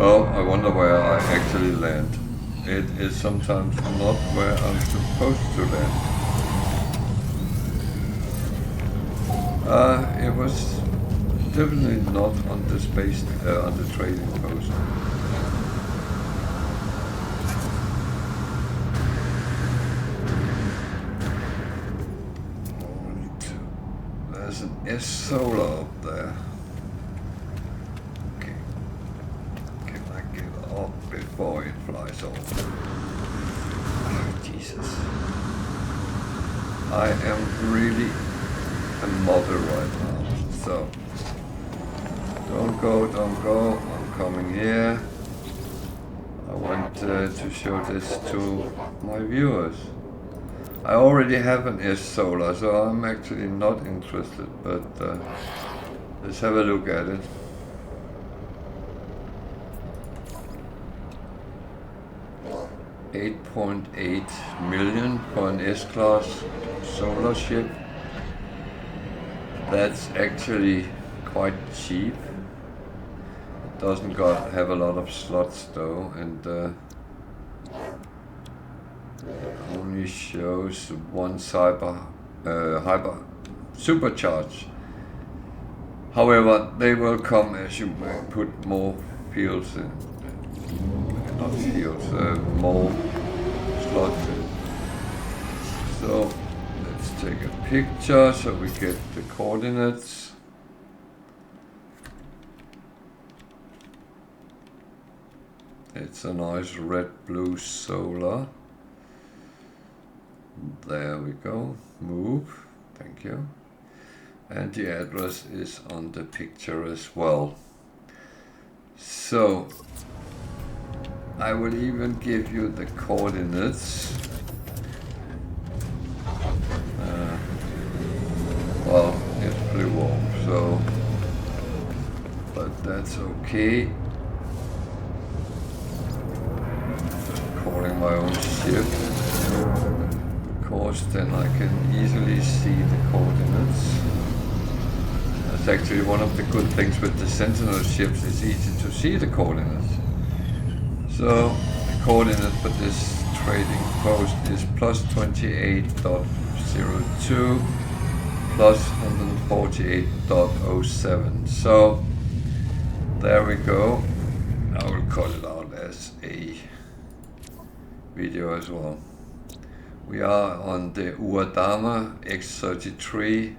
Oh, I wonder where I actually land. It is sometimes not where I'm supposed to land. It was definitely not on the space, on the trading post. There's an S-Solar up there. Okay. Can I get up before it flies off? Oh, Jesus. I am really a mother right now. So, don't go. I'm coming here. I want to show this to my viewers. I already have an S-Solar, so I'm actually not interested, but let's have a look at it. $8.8 million for an S-Class solar ship. That's actually quite cheap. It doesn't have a lot of slots though, and only shows one hyper supercharge. However, they will come as you put more fields in. Not fields, more slots in. So let's take a picture so we get the coordinates. It's a nice red-blue solar. There we go. Move. Thank you. And the address is on the picture as well. So I will even give you the coordinates. Well, it flew off, so, but that's okay. Just calling my own ship. Because then I can easily see the coordinates. That's actually one of the good things with the Sentinel ships, it's easy to see the coordinates. So the coordinate for this trading post is plus 28.02 plus 148.07. So there we go. I will call it out as a video as well. We are on the Uadama X-33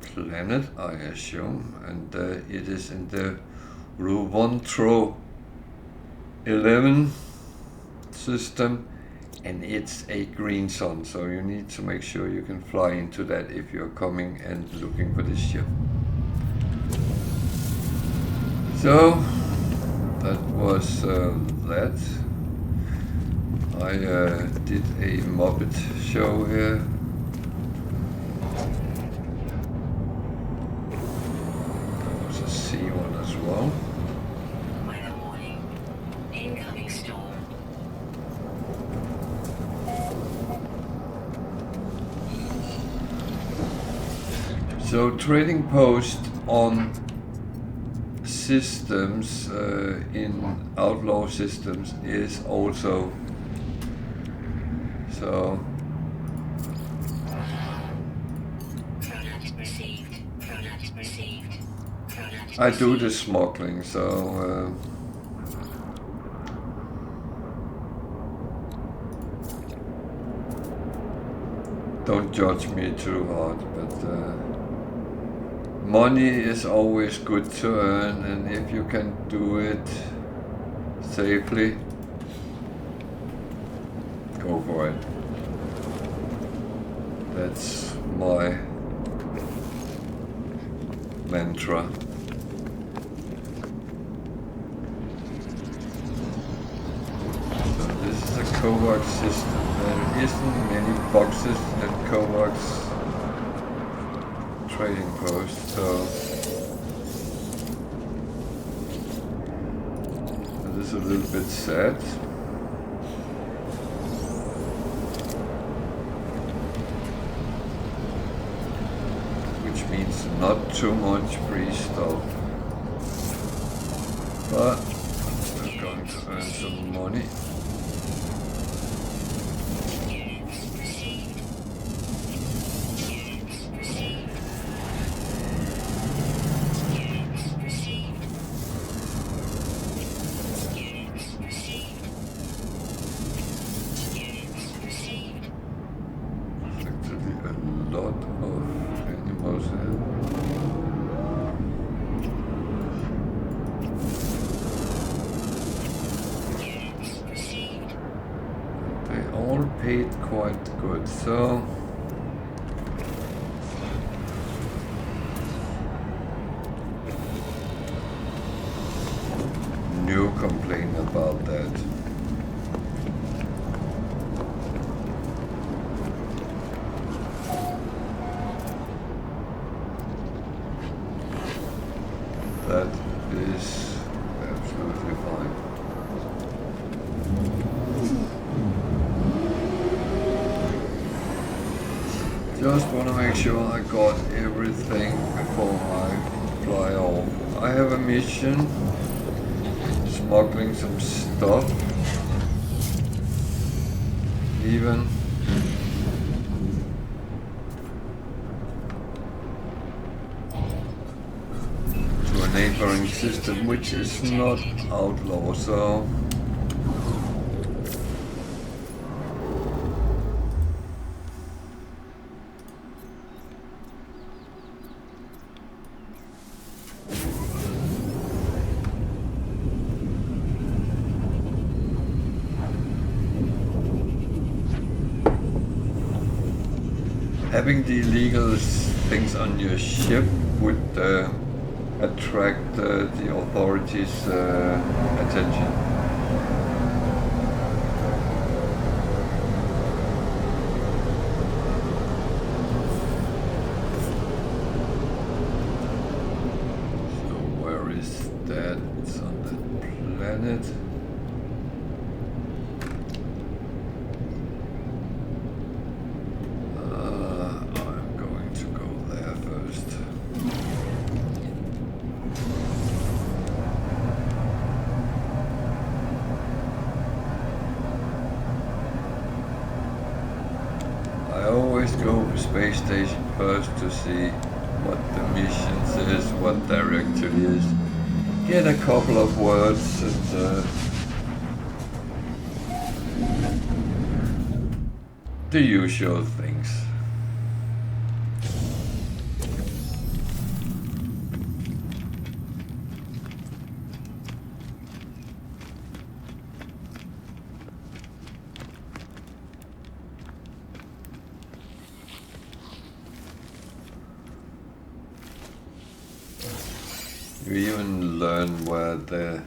planet, I assume, and it is in the Ruvontro 11 system, and it's a green sun, so you need to make sure you can fly into that if you're coming and looking for this ship. So that was that. I did a Muppet show here. There was a sea one as well. Weather warning. Incoming storm. So trading post on systems in outlaw systems is also so. Product received. Product received. Product I do received. the smuggling, so don't judge me too hard, but money is always good to earn, and if you can do it safely, go for it. That's my mantra. So this is a COVAX system. There isn't many boxes at COVAX trading post, so that is a little bit sad. Which means not too much free stuff. but we're going to earn some money. Actually, a lot of animals here. They all paid quite good, so no complaint about that. That is absolutely fine. Just want to make sure I got everything before I fly off. I have a mission, smuggling some stuff. Even to a neighboring system, which is not outlaw, so having the illegal things on your ship would attract the authorities' attention. So where is that? It's on that planet. I'm going to go there first. I always go to space station first to see what the mission says, what directory is. Get a couple of words and the usual things. You even learn where the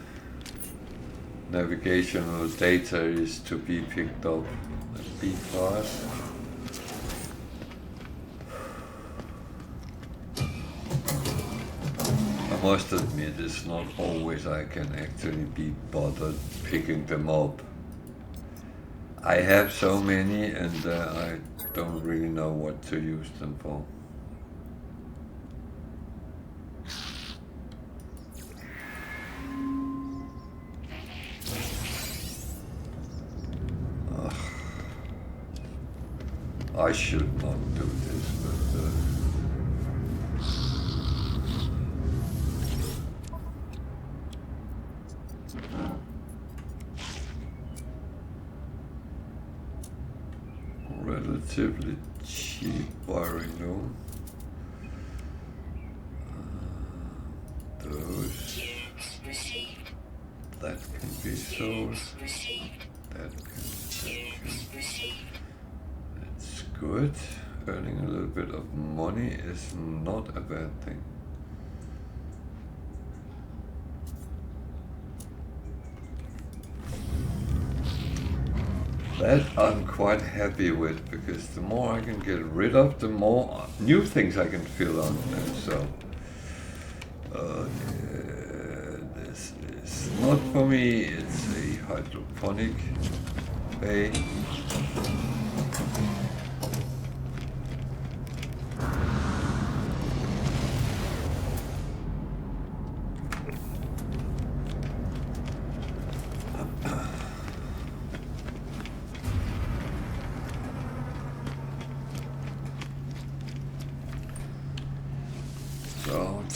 navigational data is to be picked up. Be fast. I must admit, it's not always I can actually be bothered picking them up. I have so many and I don't really know what to use them for. I should not do this, but relatively cheap wiring loom. Those that can be sold. That can. It's good. Earning a little bit of money is not a bad thing. That I'm quite happy with, because the more I can get rid of, the more new things I can fill on there. So, this is not for me. It's a hydroponic bay.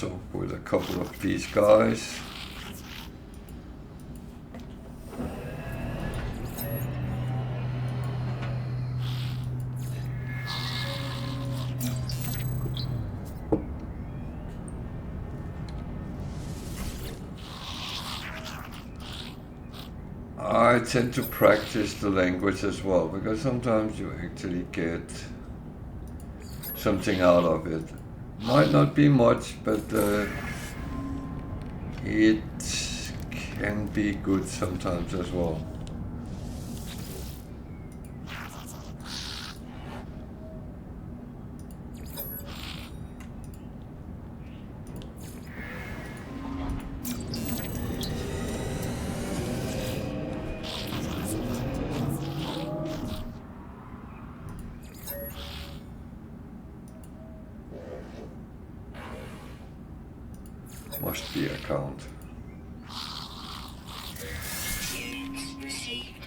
talk with a couple of these guys. I tend to practice the language as well, because sometimes you actually get something out of it. Might not be much, but it can be good sometimes as well. Must be account. Units received.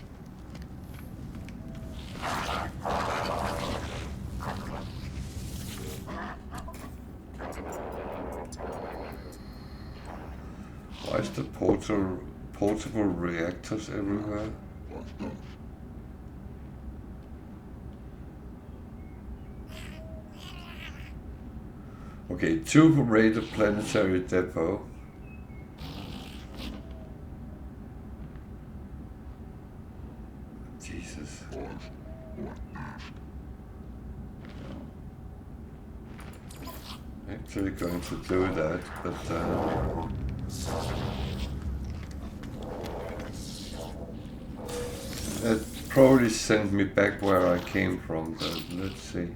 Why is the portable reactors everywhere? Okay, 2 for Raider Planetary Depot. Jesus. Actually going to do that, but that probably sent me back where I came from, but let's see.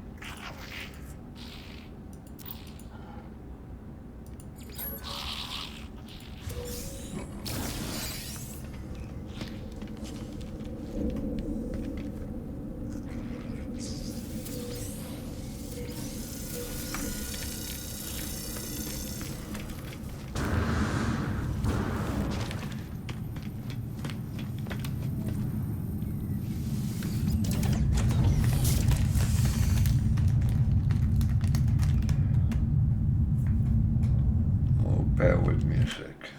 Bear with me a sec.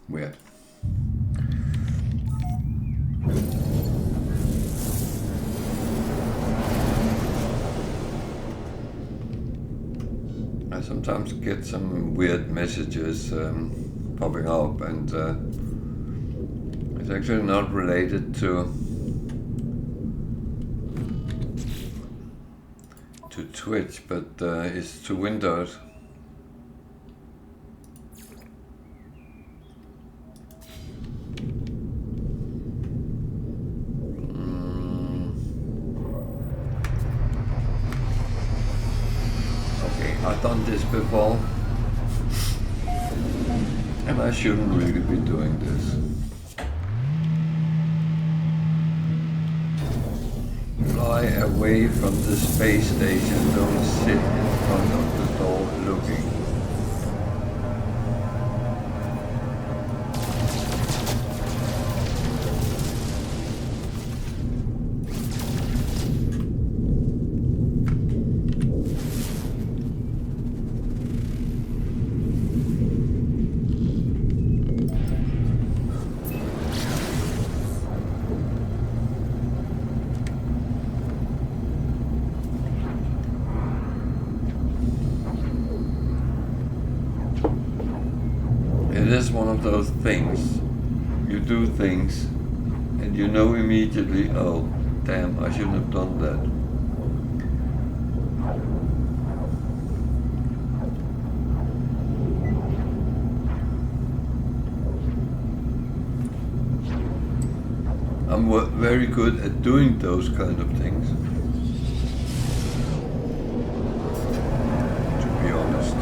Weird. I sometimes get some weird messages popping up, and it's actually not related to Twitch, but it's to Windows. I've done this before, and I shouldn't really be doing this. Fly away from the space station, don't sit in front of the door looking. just one of those things. You do things and you know immediately, oh, damn, I shouldn't have done that. I'm very good at doing those kind of things, to be honest.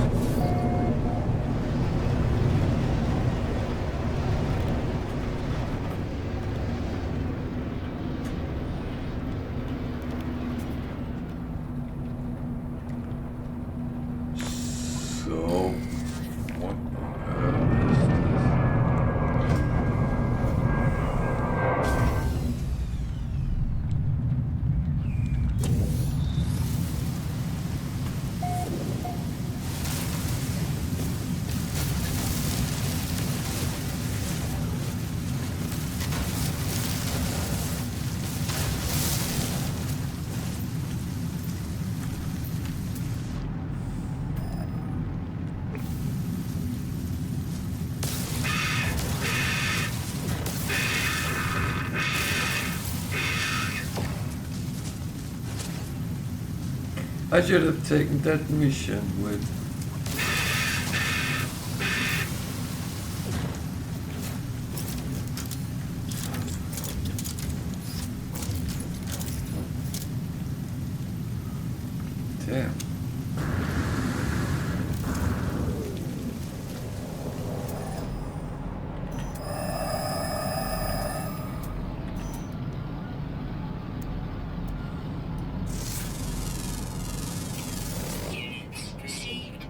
So, what on earth is this? I should have taken that mission with... Damn. Units received.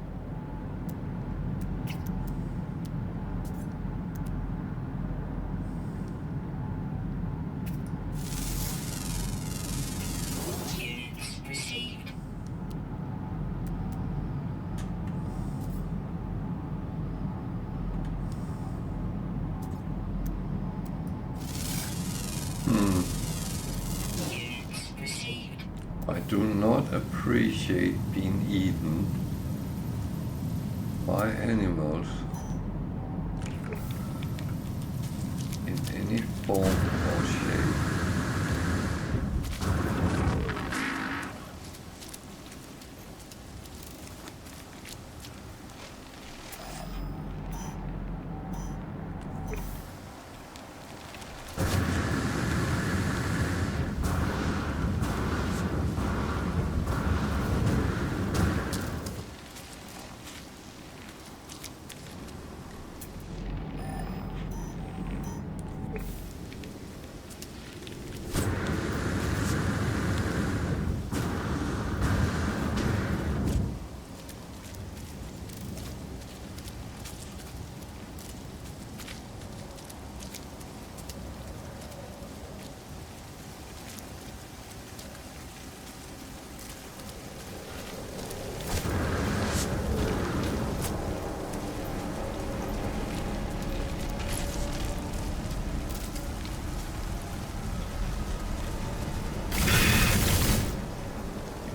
Units received. Units received. I do not appreciate being eaten by animals in any form or shape.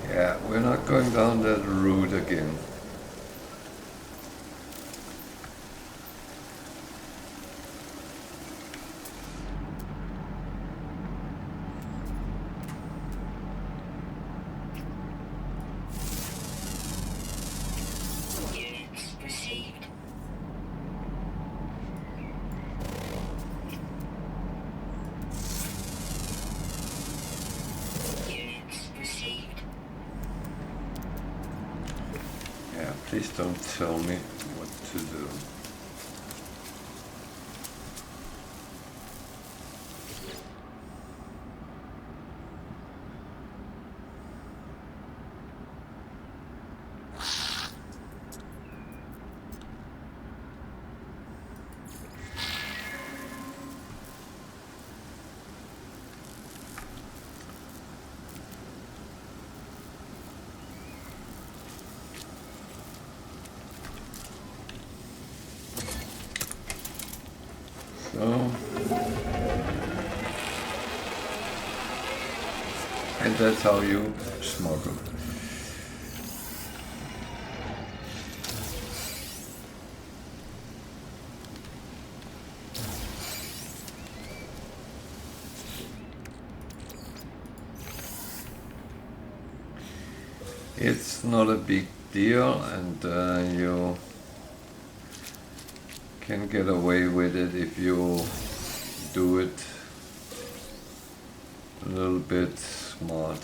Yeah, we're not going down that route again. Units received. Units received. Yeah, please don't tell me what to do. So, and that's how you smuggle. It's not a big deal, and you can get away with it if you do it a little bit smart.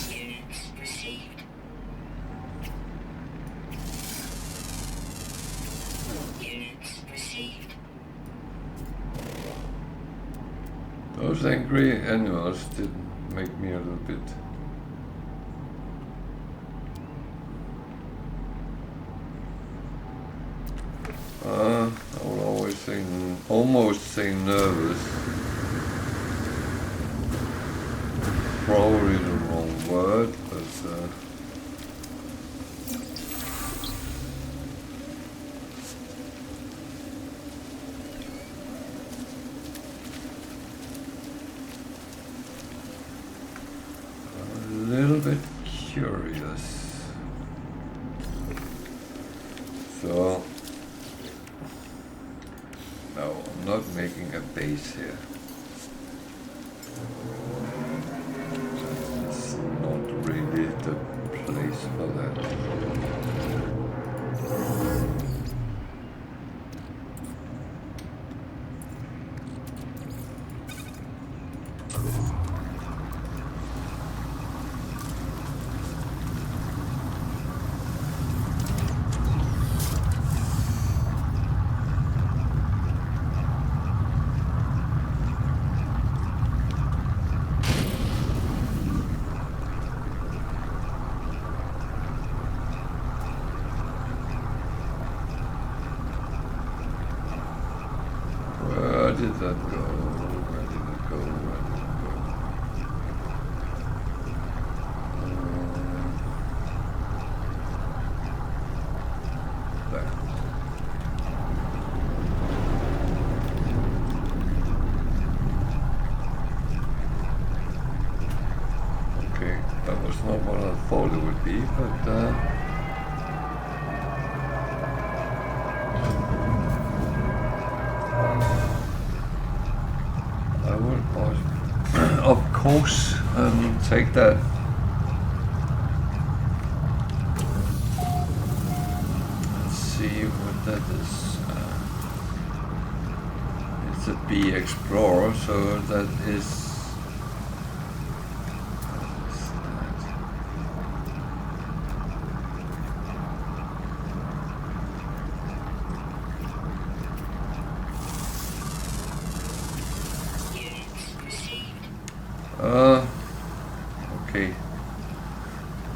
Units received. Units received. Those angry animals did make me a little bit. I would always say, almost say nervous. Probably the wrong word, but a little bit curious. So, no, I'm not making a base here. It's not really the place for that. Where did that go? Where did it go? Where did it go? There. Okay, that was not what I thought it would be, but I will, of course, take that. Let's see what that is. It's a B Explorer, so that is. What is that? Units received. Okay.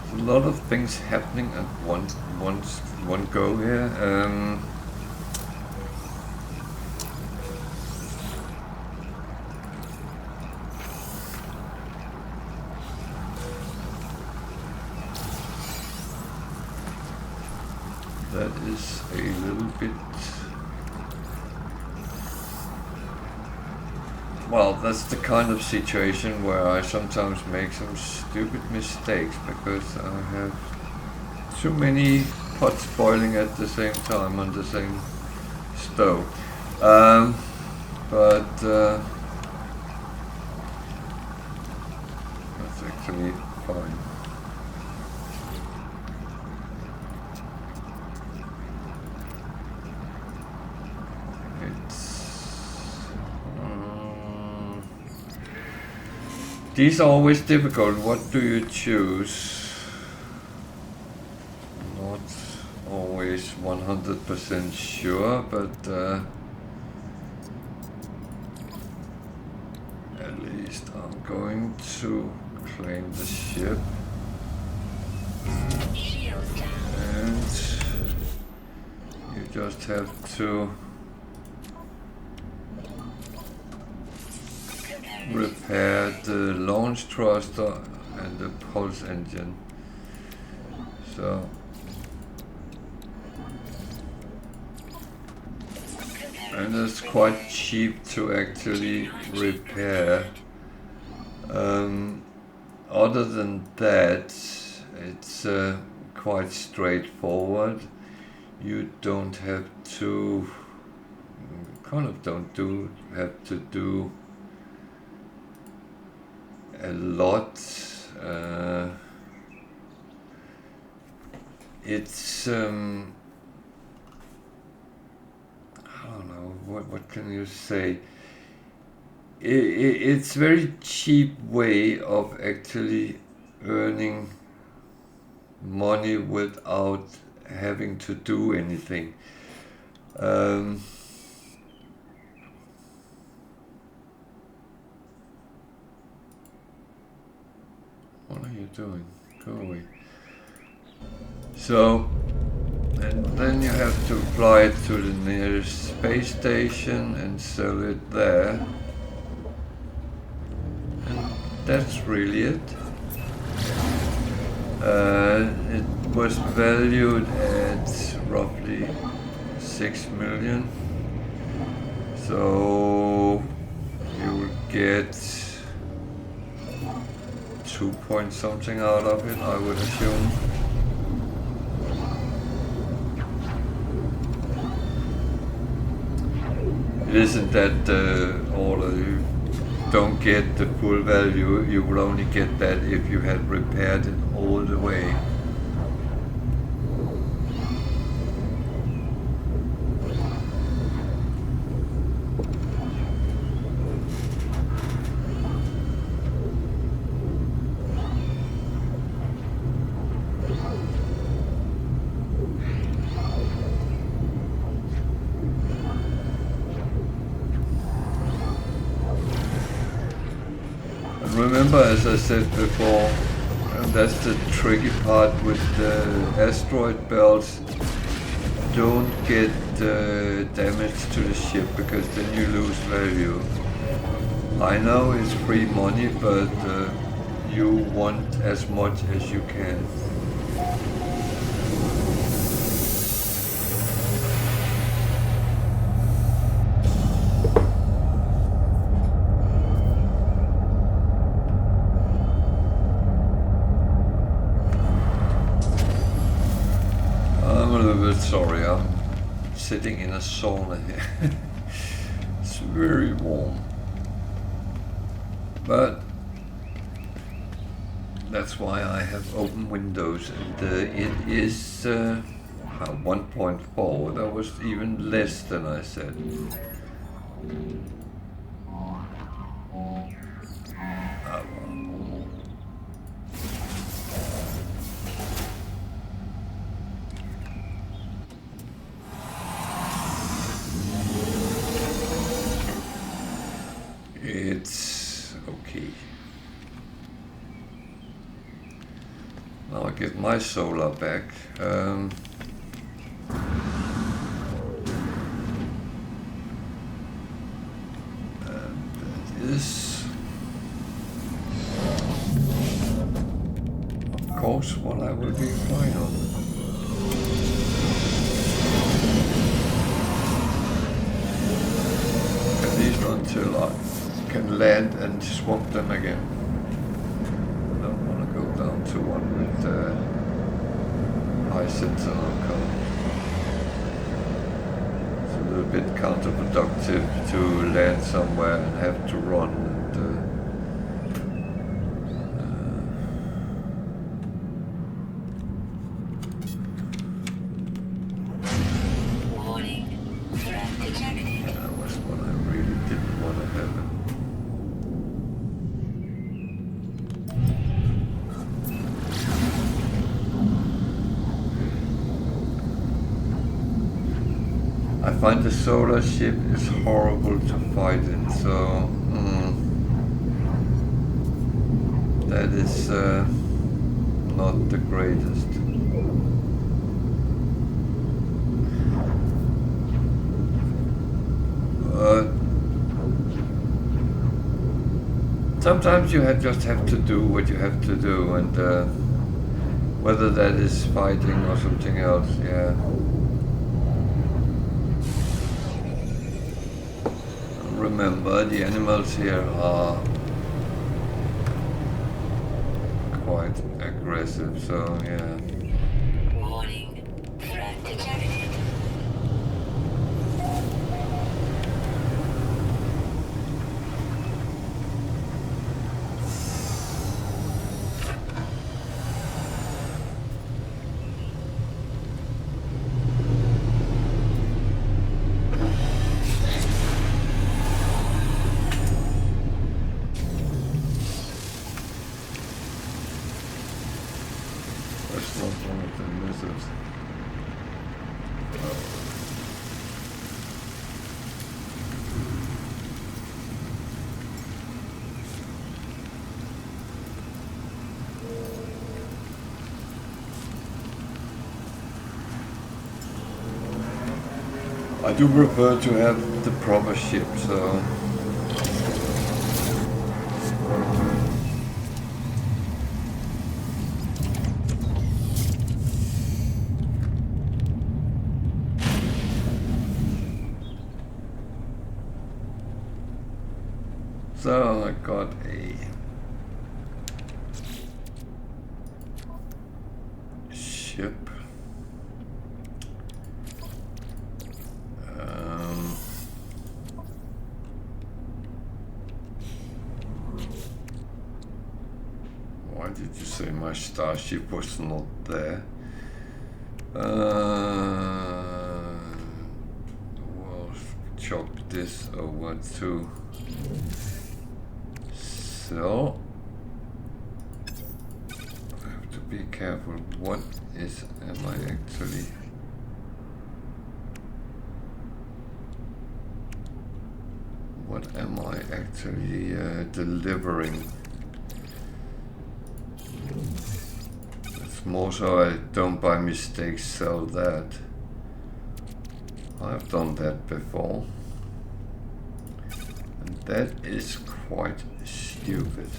There's a lot of things happening at one go here. That is a little bit. Well, that's the kind of situation where I sometimes make some stupid mistakes because I have too many pots boiling at the same time on the same stove. But that's actually fine. These are always difficult. What do you choose? Not always 100% sure, but at least I'm going to claim the ship. Shield down. And just have to repair the launch thruster and the pulse engine. So and it's quite cheap to actually repair. Other than that, it's quite straightforward. You don't have to have to do a lot. It's I don't know, what can you say? It's very cheap way of actually earning money without having to do anything. What are you doing? Go away. So, and then you have to fly it to the nearest space station and sell it there. And that's really it. It was valued at roughly 6 million. So you will get 2 point something out of it, I would assume. It isn't that you don't get the full value, you will only get that if you had repaired it all the way. Remember, as I said before, and that's the tricky part with the asteroid belts, don't get damage to the ship because then you lose value. I know it's free money, but you want as much as you can. Sorry, I'm sitting in a sauna here. It's very warm. But that's why I have open windows, and it is 1.4. That was even less than I said. It's okay. Now I get my solar back. And that is, of course, what I will be flying on. At least until I can land and swap them again. I don't want to go down to one with Eissentam code. It's a little bit counterproductive to land somewhere and have to run and that was what I really didn't want to happen. I find the solar ship is horrible to fight in, so that is not the greatest. Sometimes you just have to do what you have to do, and whether that is fighting or something else, yeah. Remember, the animals here are quite aggressive, so yeah. Warning. Threat detected. That's not one of the lizards. I do prefer to have the proper ship, so... So I got a ship. Why did you say my starship was not there? We'll chop this over to... So I have to be careful. What am I actually? What am I actually delivering? It's more so I don't by mistake sell that. I've done that before. And that is quite stupid.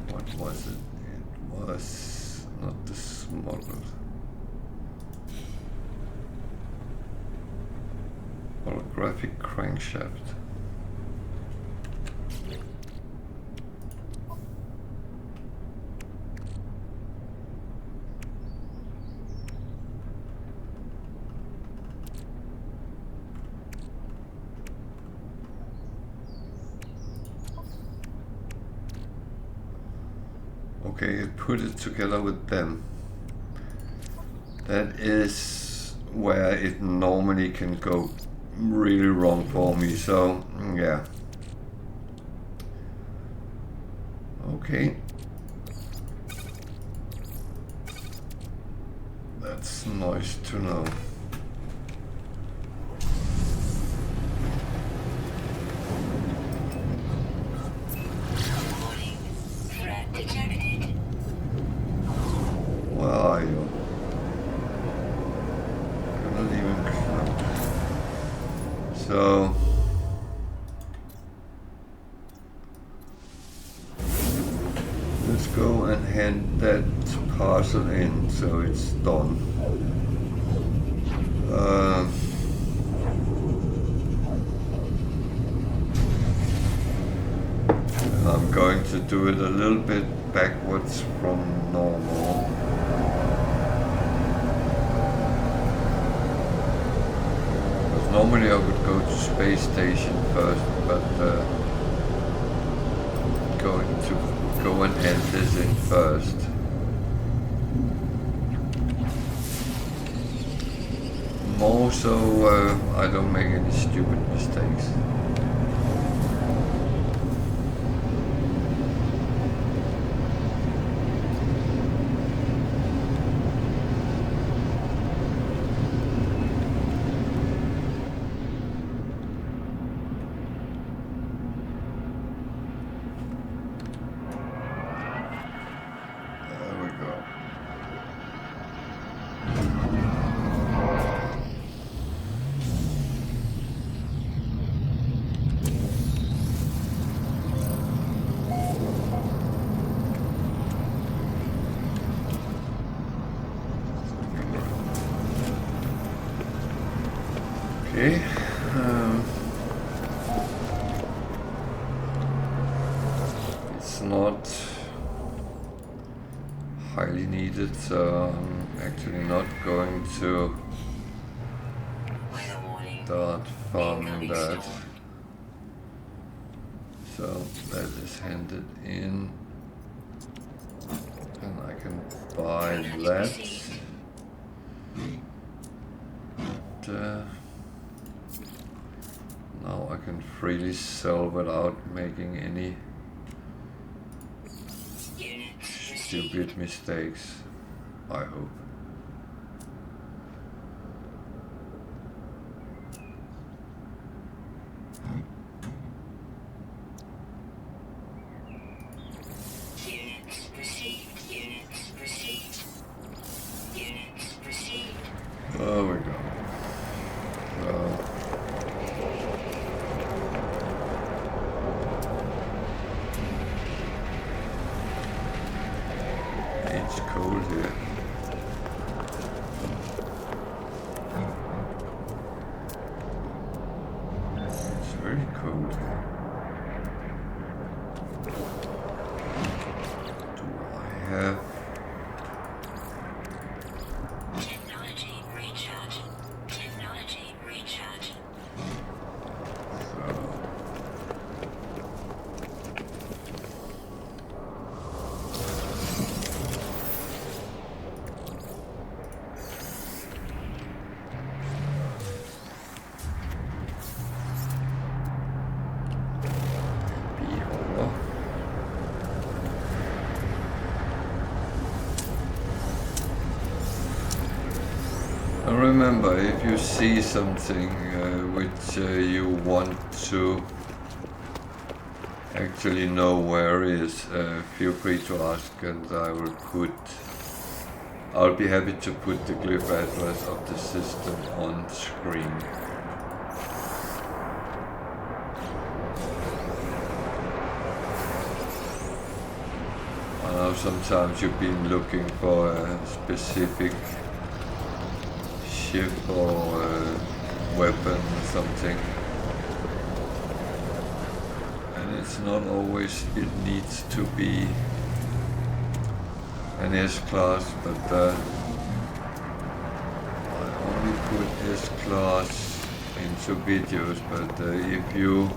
What was it? It was not the smuggled. Holographic crankshaft. Okay, put it together with them. That is where it normally can go really wrong for me, so yeah. Okay. That's nice to know. Threat detected. Where are you? Cannot even count. So let's go and hand that parcel in so it's done. I'm going to do it a little bit backwards from normal. Because normally I would go to space station first, but going to go and hand this in first. More so I don't make any stupid mistakes. it's not highly needed, so I'm actually not going to Weather warning. start farming Incoming that. storm. So that is handed in, and I can buy Product that. received. Now I can freely sell without making any Units received. stupid mistakes, I hope. Units received. Units received. Units received. There we go. So, it's cold here. It's very cold here. Do I have... Technology recharge. Technology recharge. So, beholder. And remember, if you see something which you want to actually know where it is, feel free to ask, and I'll be happy to put the glyph address of the system on screen. I know sometimes you've been looking for a specific ship or weapon or something, and it's not always it needs to be an S-class, but I only put S-class into videos, but if you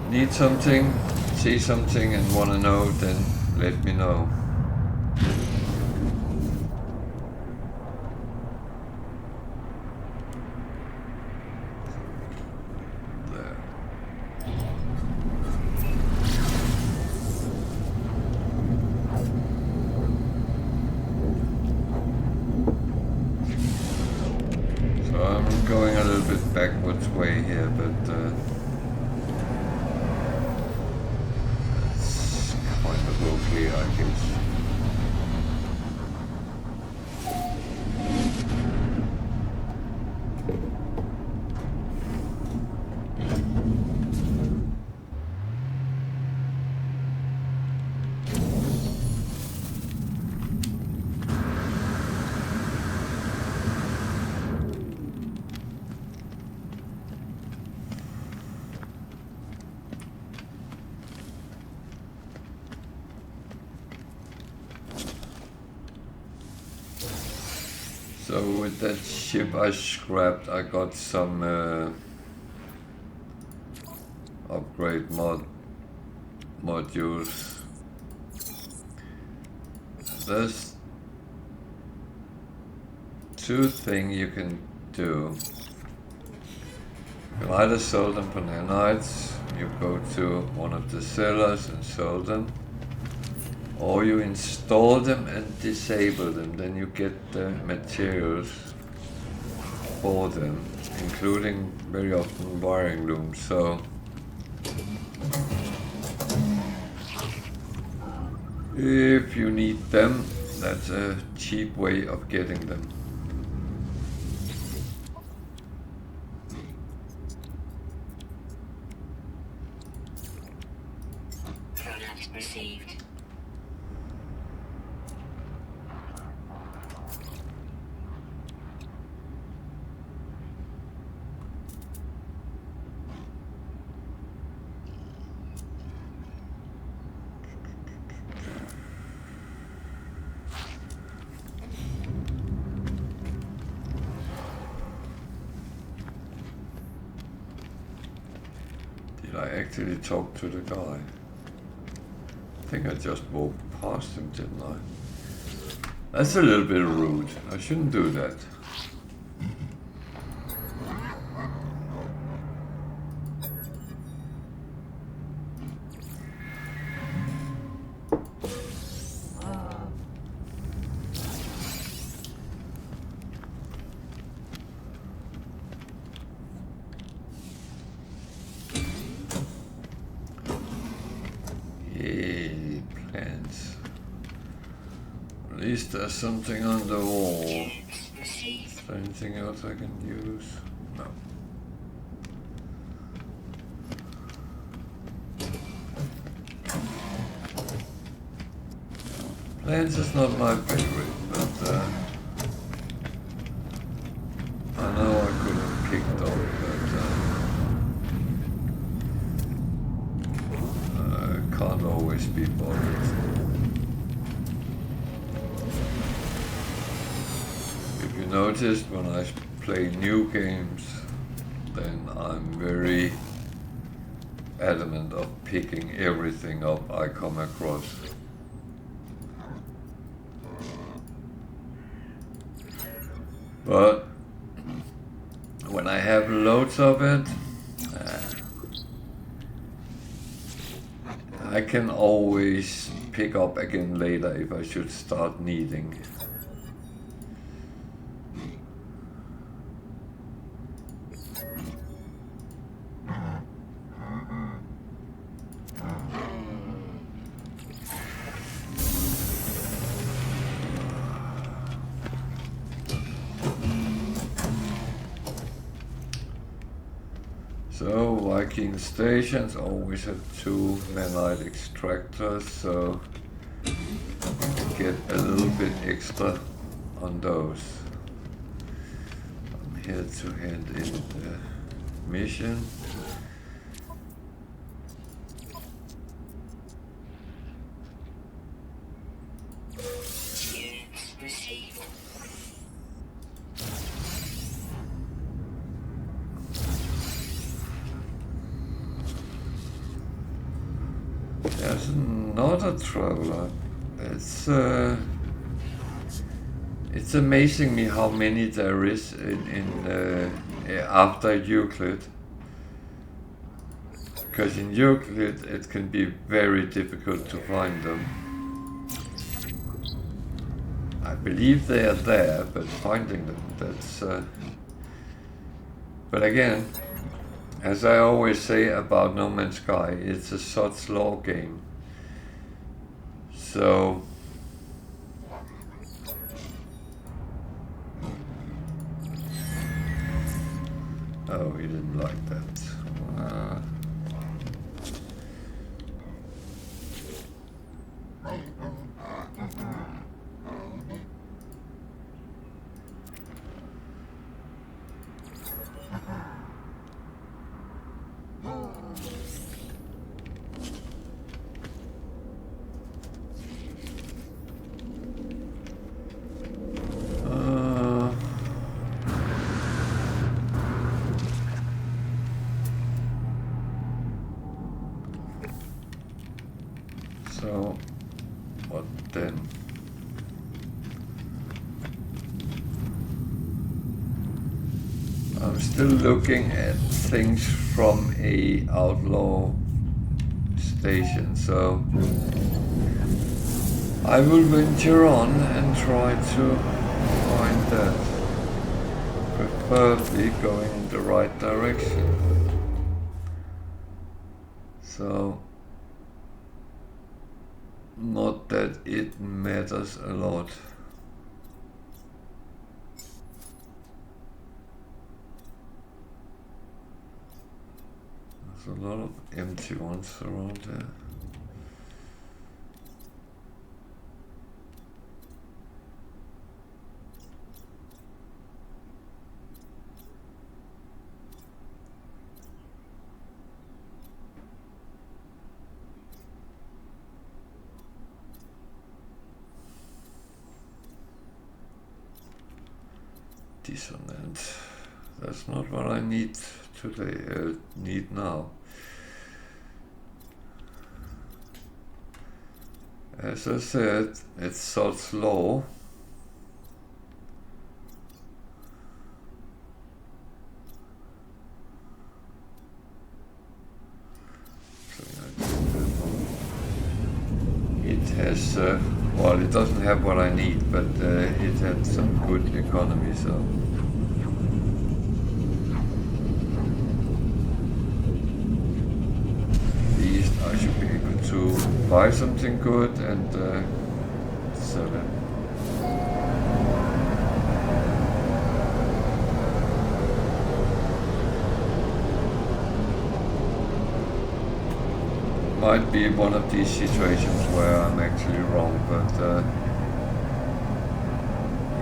need something, see something and want to know, then let me know. There. So I'm going a little bit backwards way here, but it's kind of okay, I guess. So with that ship I scrapped, I got some upgrade modules. There's two things you can do. You can either sell them for nanites, you go to one of the sellers and sell them, or you install them and disable them, then you get the materials for them, including very often wiring looms. So if you need them, that's a cheap way of getting them. Product received. I actually talk to the guy? I think I just walked past him, didn't I? That's a little bit rude. I shouldn't do that. Yay, plants. At least there's something on the wall. Is there anything else I can use? No. Plants is not my favorite, but I know I could have picked up, but can't always be bothered. If you noticed, when I play new games, then I'm very adamant of picking everything up I come across. But when I have loads of it, I can always pick up again later if I should start needing. So Viking stations always have 2 nanite extractors, so get a little bit extra on those. I'm here to hand in the mission. There's another traveler. It's amazing me how many there is in after Euclid. Because in Euclid it can be very difficult to find them. I believe they are there, but finding them, that's... But again, as I always say about No Man's Sky, it's a such law game. So... Oh, he didn't like that. So, what then? I'm still looking at things from a outlaw station, so I will venture on and try to find that, preferably going in the right direction. So, not that it matters a lot. There's a lot of empty ones around there. Dissonant. That's not what I need today. Need now. As I said, it's so slow. It has, well, it doesn't have what I need, but it had some good economy, so. At least I should be able to buy something good and sell it. Might be one of these situations where I'm actually wrong, but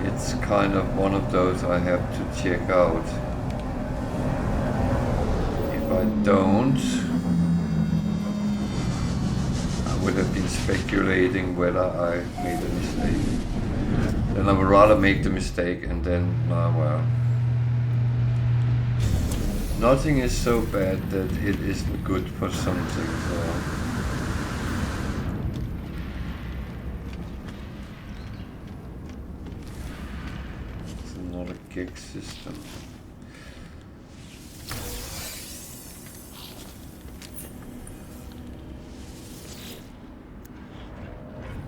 it's kind of one of those I have to check out. If I don't, I would have been speculating whether I made a mistake. Then I would rather make the mistake and then, well, nothing is so bad that it isn't good for something, so. It's not a gig system.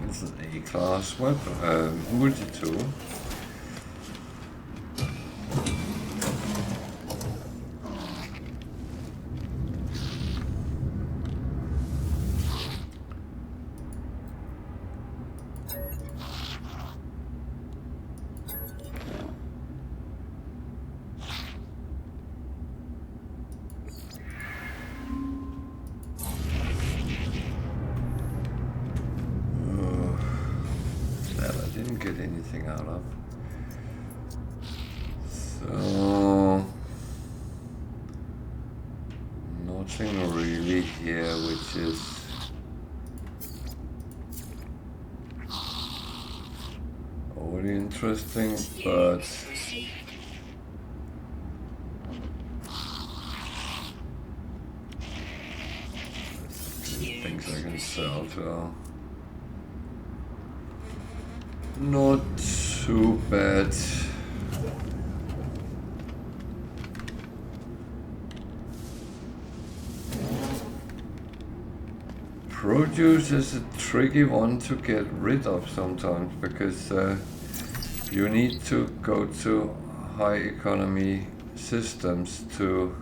It's an A-class weapon, multi-tool. Out of. So nothing really here which is overly interesting, but things I can sell, so not too bad. Produce is a tricky one to get rid of sometimes because you need to go to high economy systems to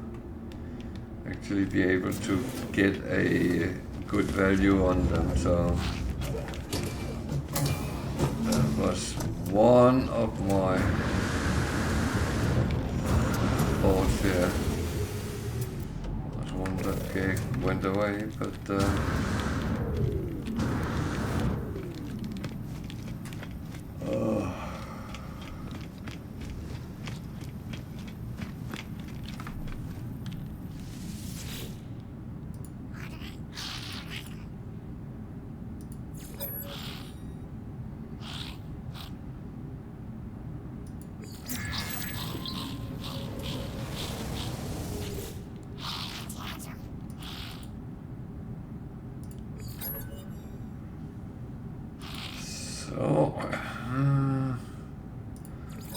actually be able to get a good value on them, so that was one of my thoughts here. There's one that went away, but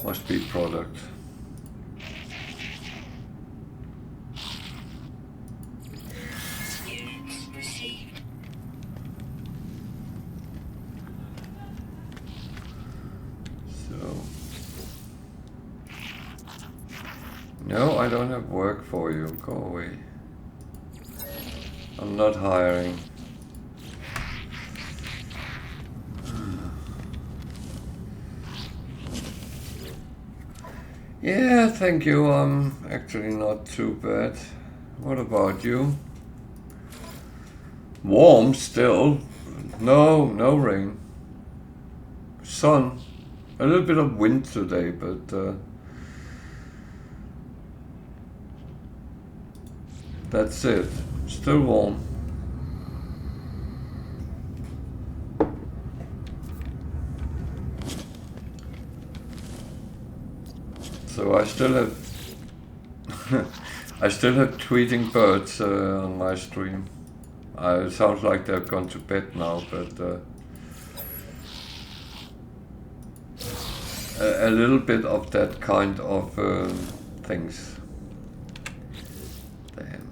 must be product. So, no, I don't have work for you. Go away. I'm not hiring. Yeah, thank you. I'm actually not too bad. What about you? Warm still. No rain. Sun. A little bit of wind today, but that's it. Still warm. So I still have tweeting birds on my stream. It sounds like they've gone to bed now, but a little bit of that kind of things. Damn.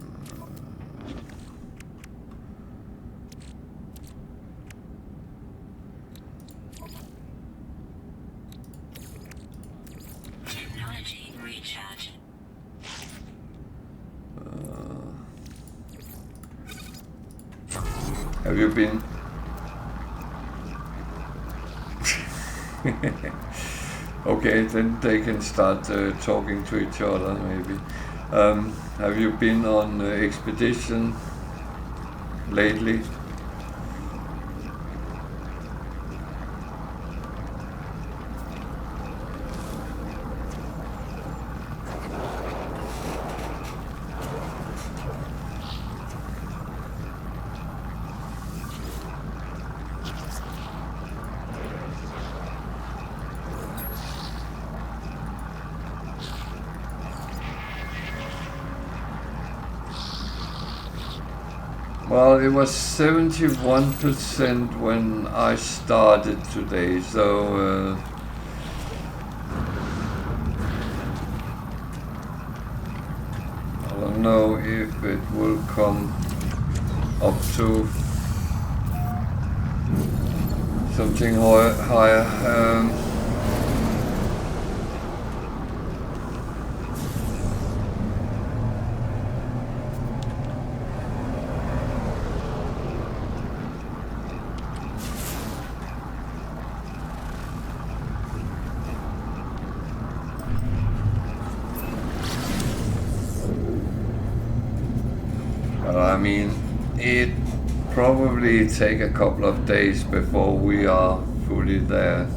Technology recharge. Have you been? Okay, then they can start talking to each other maybe. Have you been on expedition lately? Well, it was 71% when I started today, so I don't know if it will come up to something higher. I mean, it probably take a couple of days before we are fully there.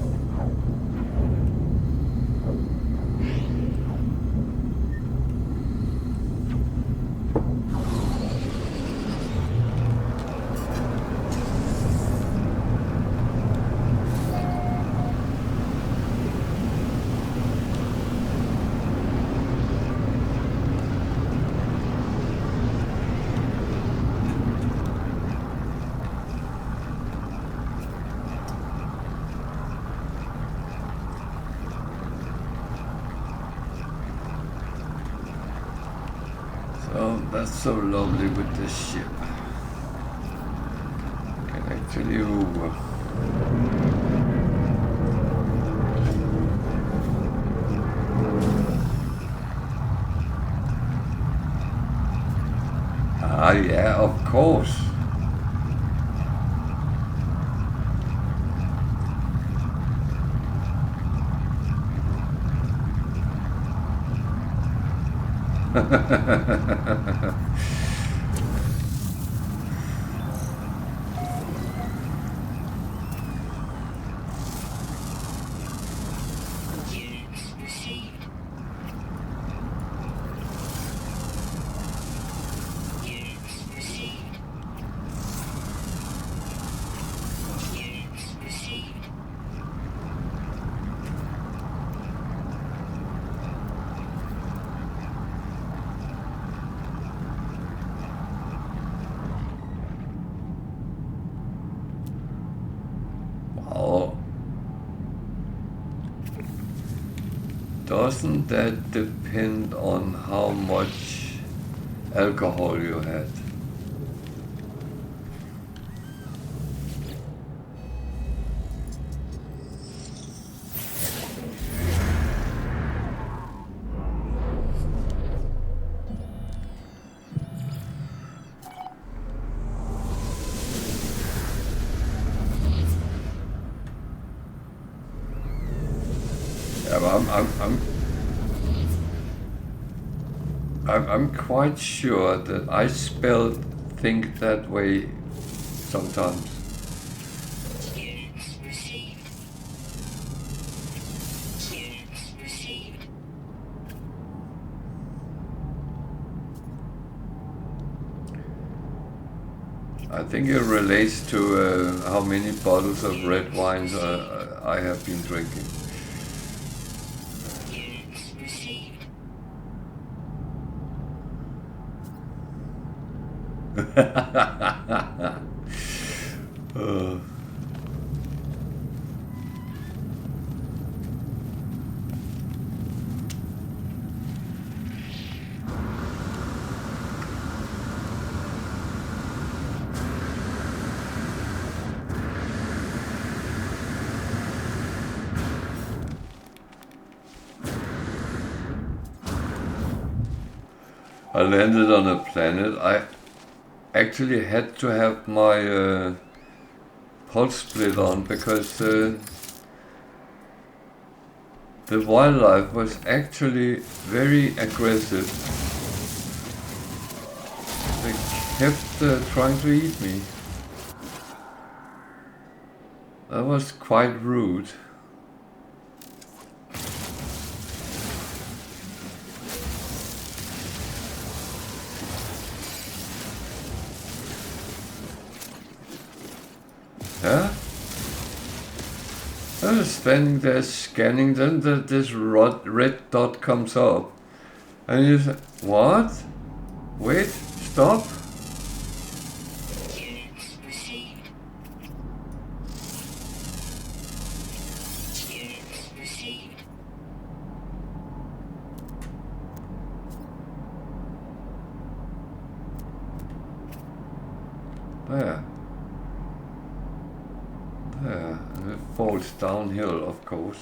Oh, that's so lovely with this ship. Can actually move. Ah, yeah, of course. Units received. Units received. Units received. Wow. Doesn't that depend on how much alcohol you had? Yeah, but I'm quite sure that I think that way sometimes. Units received. Units received. I think it relates to how many bottles of red wines I have been drinking. Units received. I landed on a planet. I actually had to have my pulse split on because the wildlife was actually very aggressive. They kept trying to eat me. That was quite rude. Yeah? I was standing there scanning, then this red dot comes up. And you say, what? Wait, stop. Units received. Units received. There. There. And it falls downhill, of course.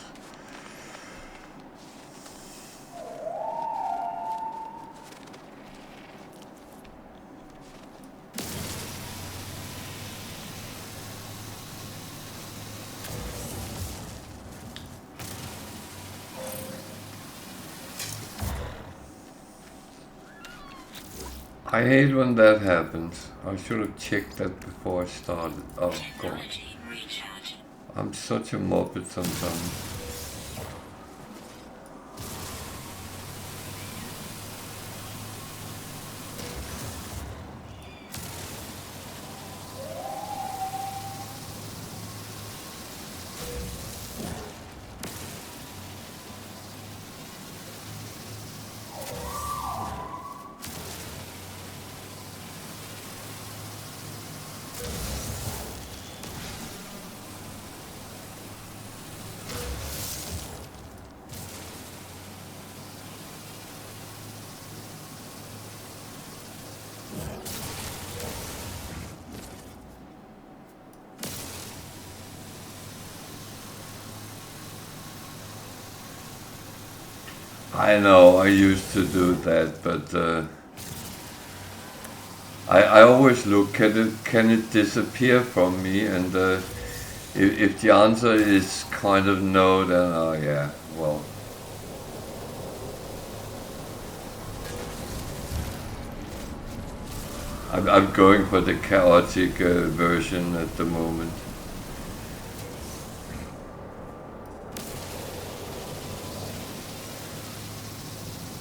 I hate when that happens. I should have checked that before I started. Oh god. Technology recharge. I'm such a muppet sometimes. I know, I used to do that, but I always look, can it disappear from me? And if the answer is kind of no, then oh yeah, well. I'm going for the chaotic version at the moment.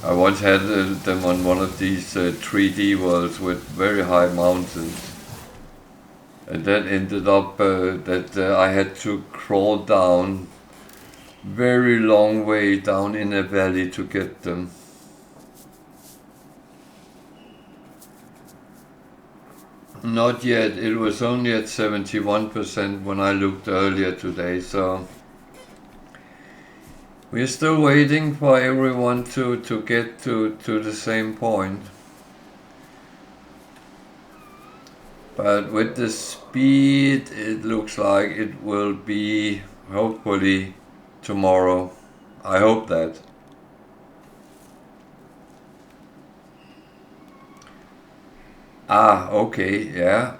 I once had them on one of these 3D worlds with very high mountains. And that ended up that I had to crawl down very long way down in a valley to get them. Not yet, it was only at 71% when I looked earlier today, so we're still waiting for everyone to get to the same point. But with the speed, it looks like it will be hopefully tomorrow. I hope that. Ah, okay, yeah.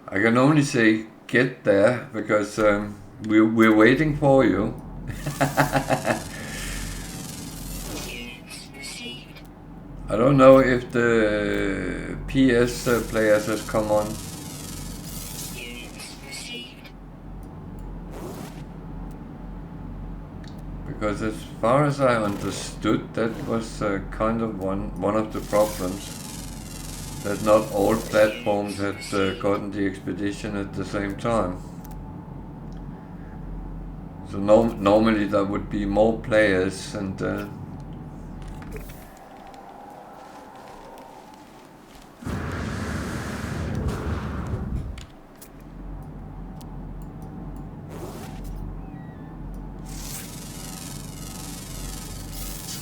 I can only say get there because we're waiting for you. Units received. I don't know if the PS players has come on. Units received. Because as far as I understood, that was kind of one of the problems. That not all platforms had gotten the expedition at the same time. So normally there would be more players and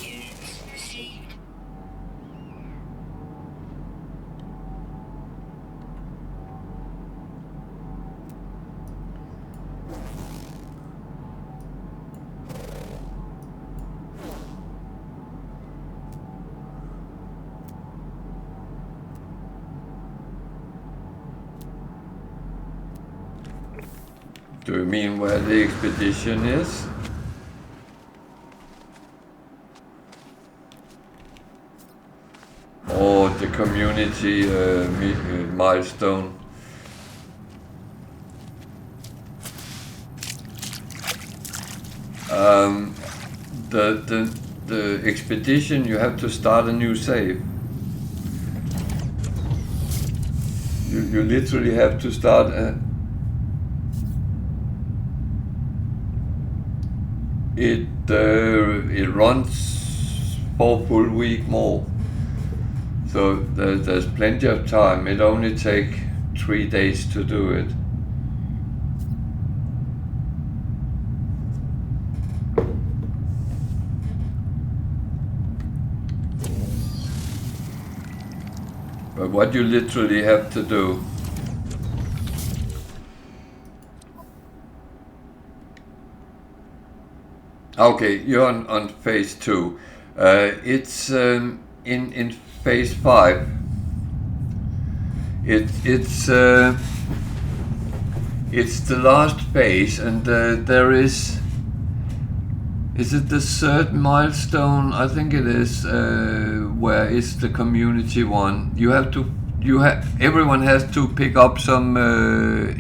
Units received. Do you mean where the expedition is? Or the community milestone? The expedition, you have to start a new save. You literally have to start it runs for a full week more, so there's plenty of time. It only takes 3 days to do it. But what you literally have to do, okay, you're on phase 2. It's in phase 5. It's the last phase, and there is. Is it the third milestone? I think it is. Where is the community one? Everyone has to pick up some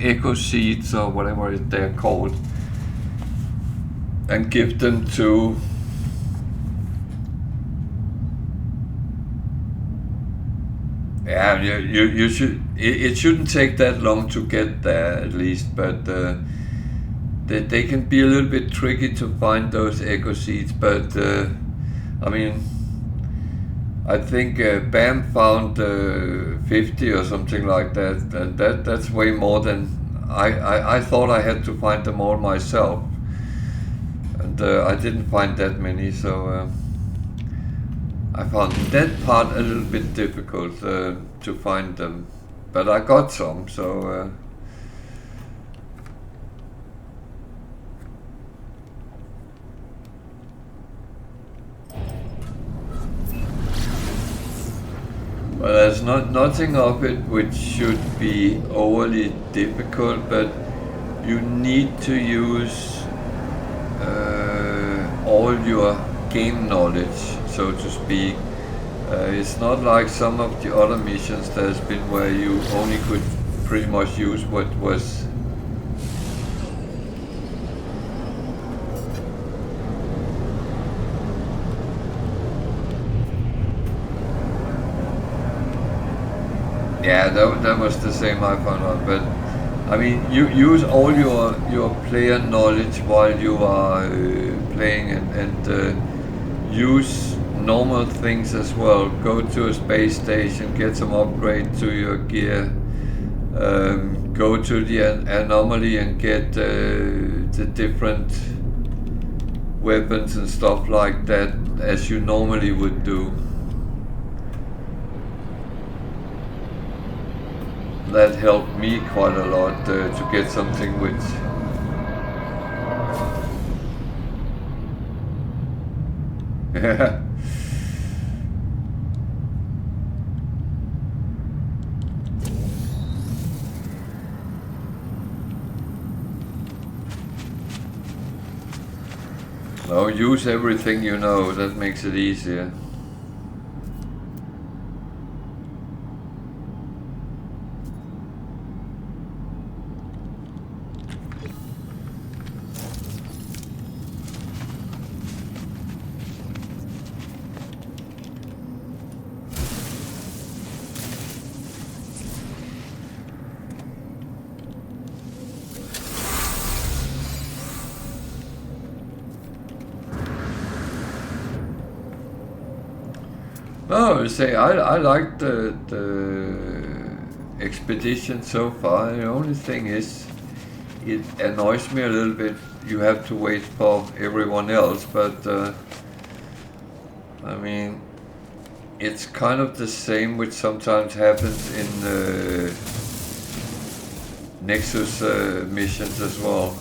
echo seeds or whatever they're called, and give them to. Yeah, you should. It shouldn't take that long to get there, at least, but. They can be a little bit tricky to find those echo seeds, but I mean, I think Bam found 50 or something like that, and that's way more than I thought. I had to find them all myself, and I didn't find that many, so I found that part a little bit difficult to find them, but I got some, so. Well, there's nothing of it which should be overly difficult, but you need to use all your game knowledge, so to speak. It's not like some of the other missions there's been where you only could pretty much use what was. Yeah, that was the same I found out, but I mean, you use all your player knowledge while you are playing, and use normal things as well. Go to a space station, get some upgrade to your gear, go to the anomaly and get the different weapons and stuff like that as you normally would do. That helped me quite a lot to get something which. Yeah. No, use everything you know, that makes it easier. No, say I like the expedition so far. The only thing is, it annoys me a little bit. You have to wait for everyone else, but I mean, it's kind of the same which sometimes happens in Nexus missions as well.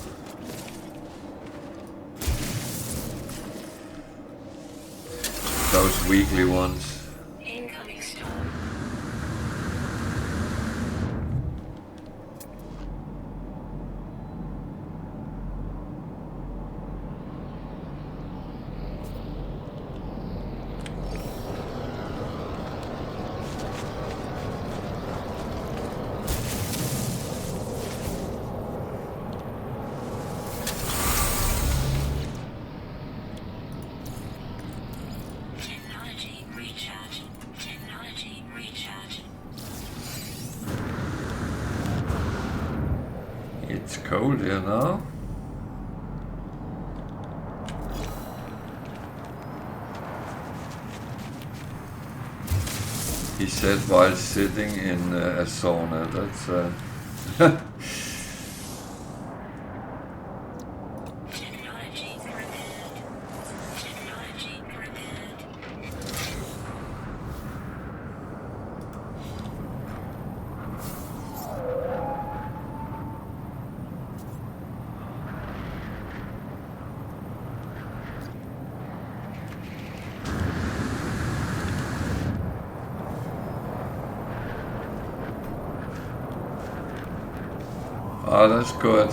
Those weekly ones. Incoming storm. It's cold here now. He said while sitting in a sauna. That's Technology prepared. Technology prepared. oh, that's good.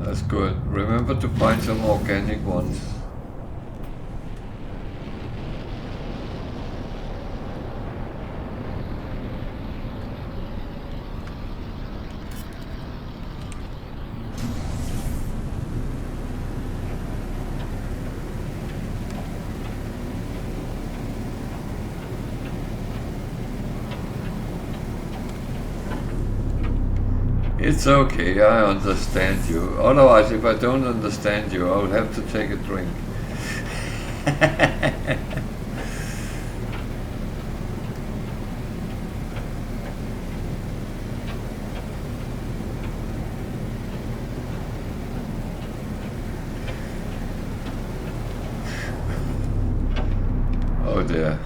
That's good. Remember to find some organic ones. It's okay, I understand you. Otherwise, if I don't understand you, I'll have to take a drink. Oh dear.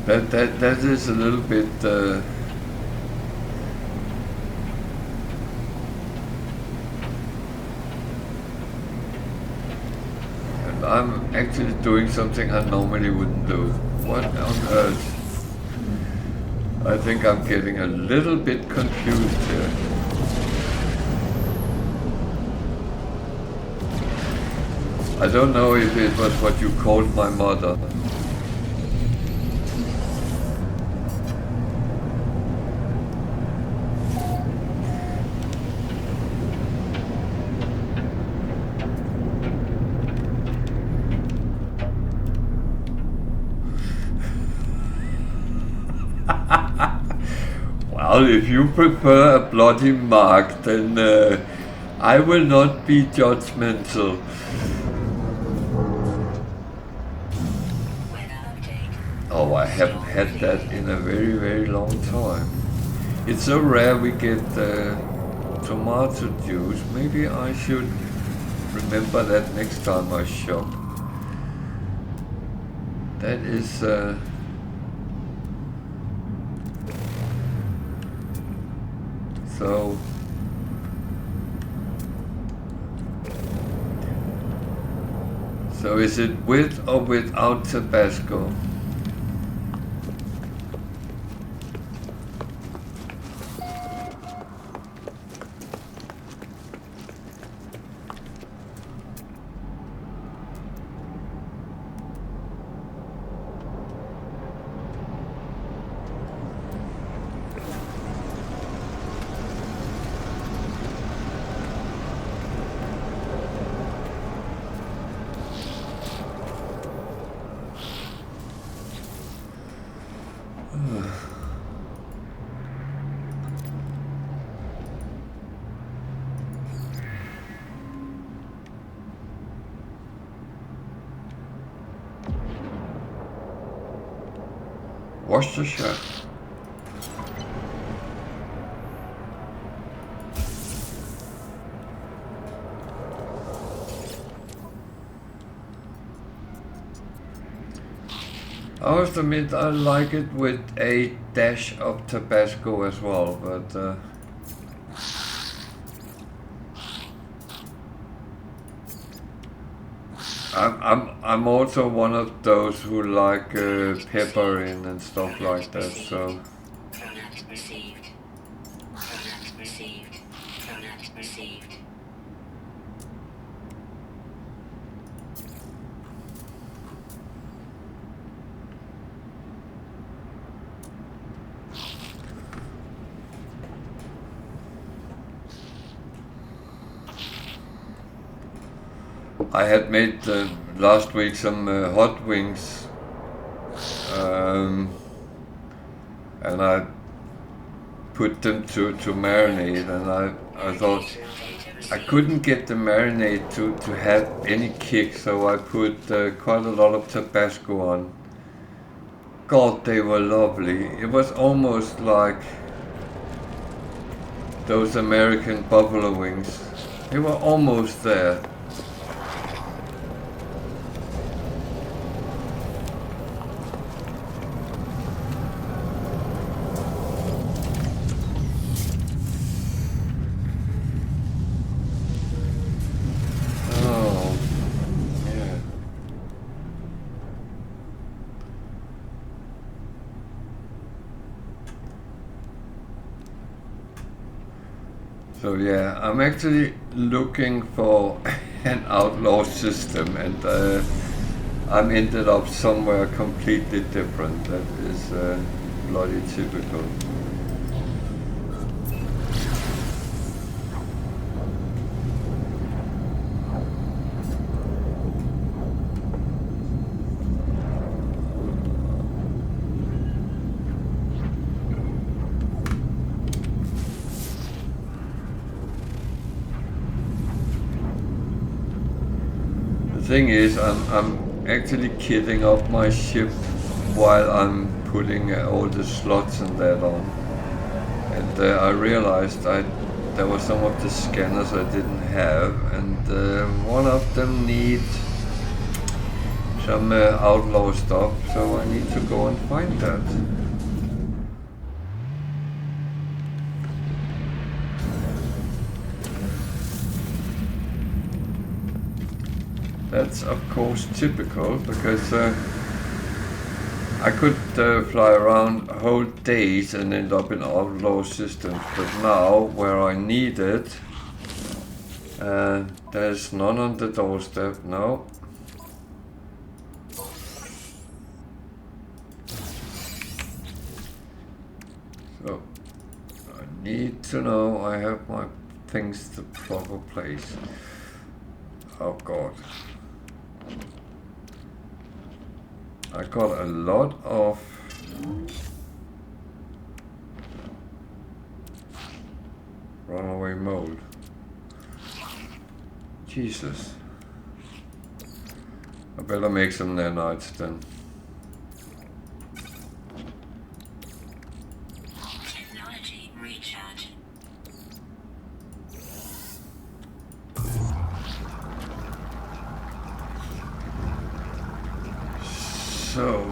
That is a little bit and I'm actually doing something I normally wouldn't do. What on earth? I think I'm getting a little bit confused here. I don't know if it was what you called my mother. Well, if you prefer a bloody mark, then I will not be judgmental. Weather update. Oh, I haven't had that in a very, very long time. It's so rare we get tomato juice. Maybe I should remember that next time I shop. That is so. So is it with or without Tabasco? Worcestershire. I must admit I like it with a dash of Tabasco as well, but I'm also one of those who like pepper in and stuff like that. So Product received. Product received. Product received. I had made last week some hot wings, and I put them to marinate, and I thought I couldn't get the marinade to have any kick, so I put quite a lot of Tabasco on. God, they were lovely. It was almost like those American buffalo wings. They were almost there. Oh, yeah. So yeah, I'm actually looking for an outlaw system, and I'm ended up somewhere completely different. That is bloody typical. The thing is, I'm actually kitting up my ship while I'm putting all the slots and that on. And I realized there were some of the scanners I didn't have, and one of them needs some outlaw stuff, so I need to go and find that. That's of course typical, because I could fly around whole days and end up in outlaw systems, but now where I need it, there's none on the doorstep. No. So I need to know I have my things the proper place. Oh God. I got a lot of runaway mold. Jesus. I better make some nanites then. Technology recharge. So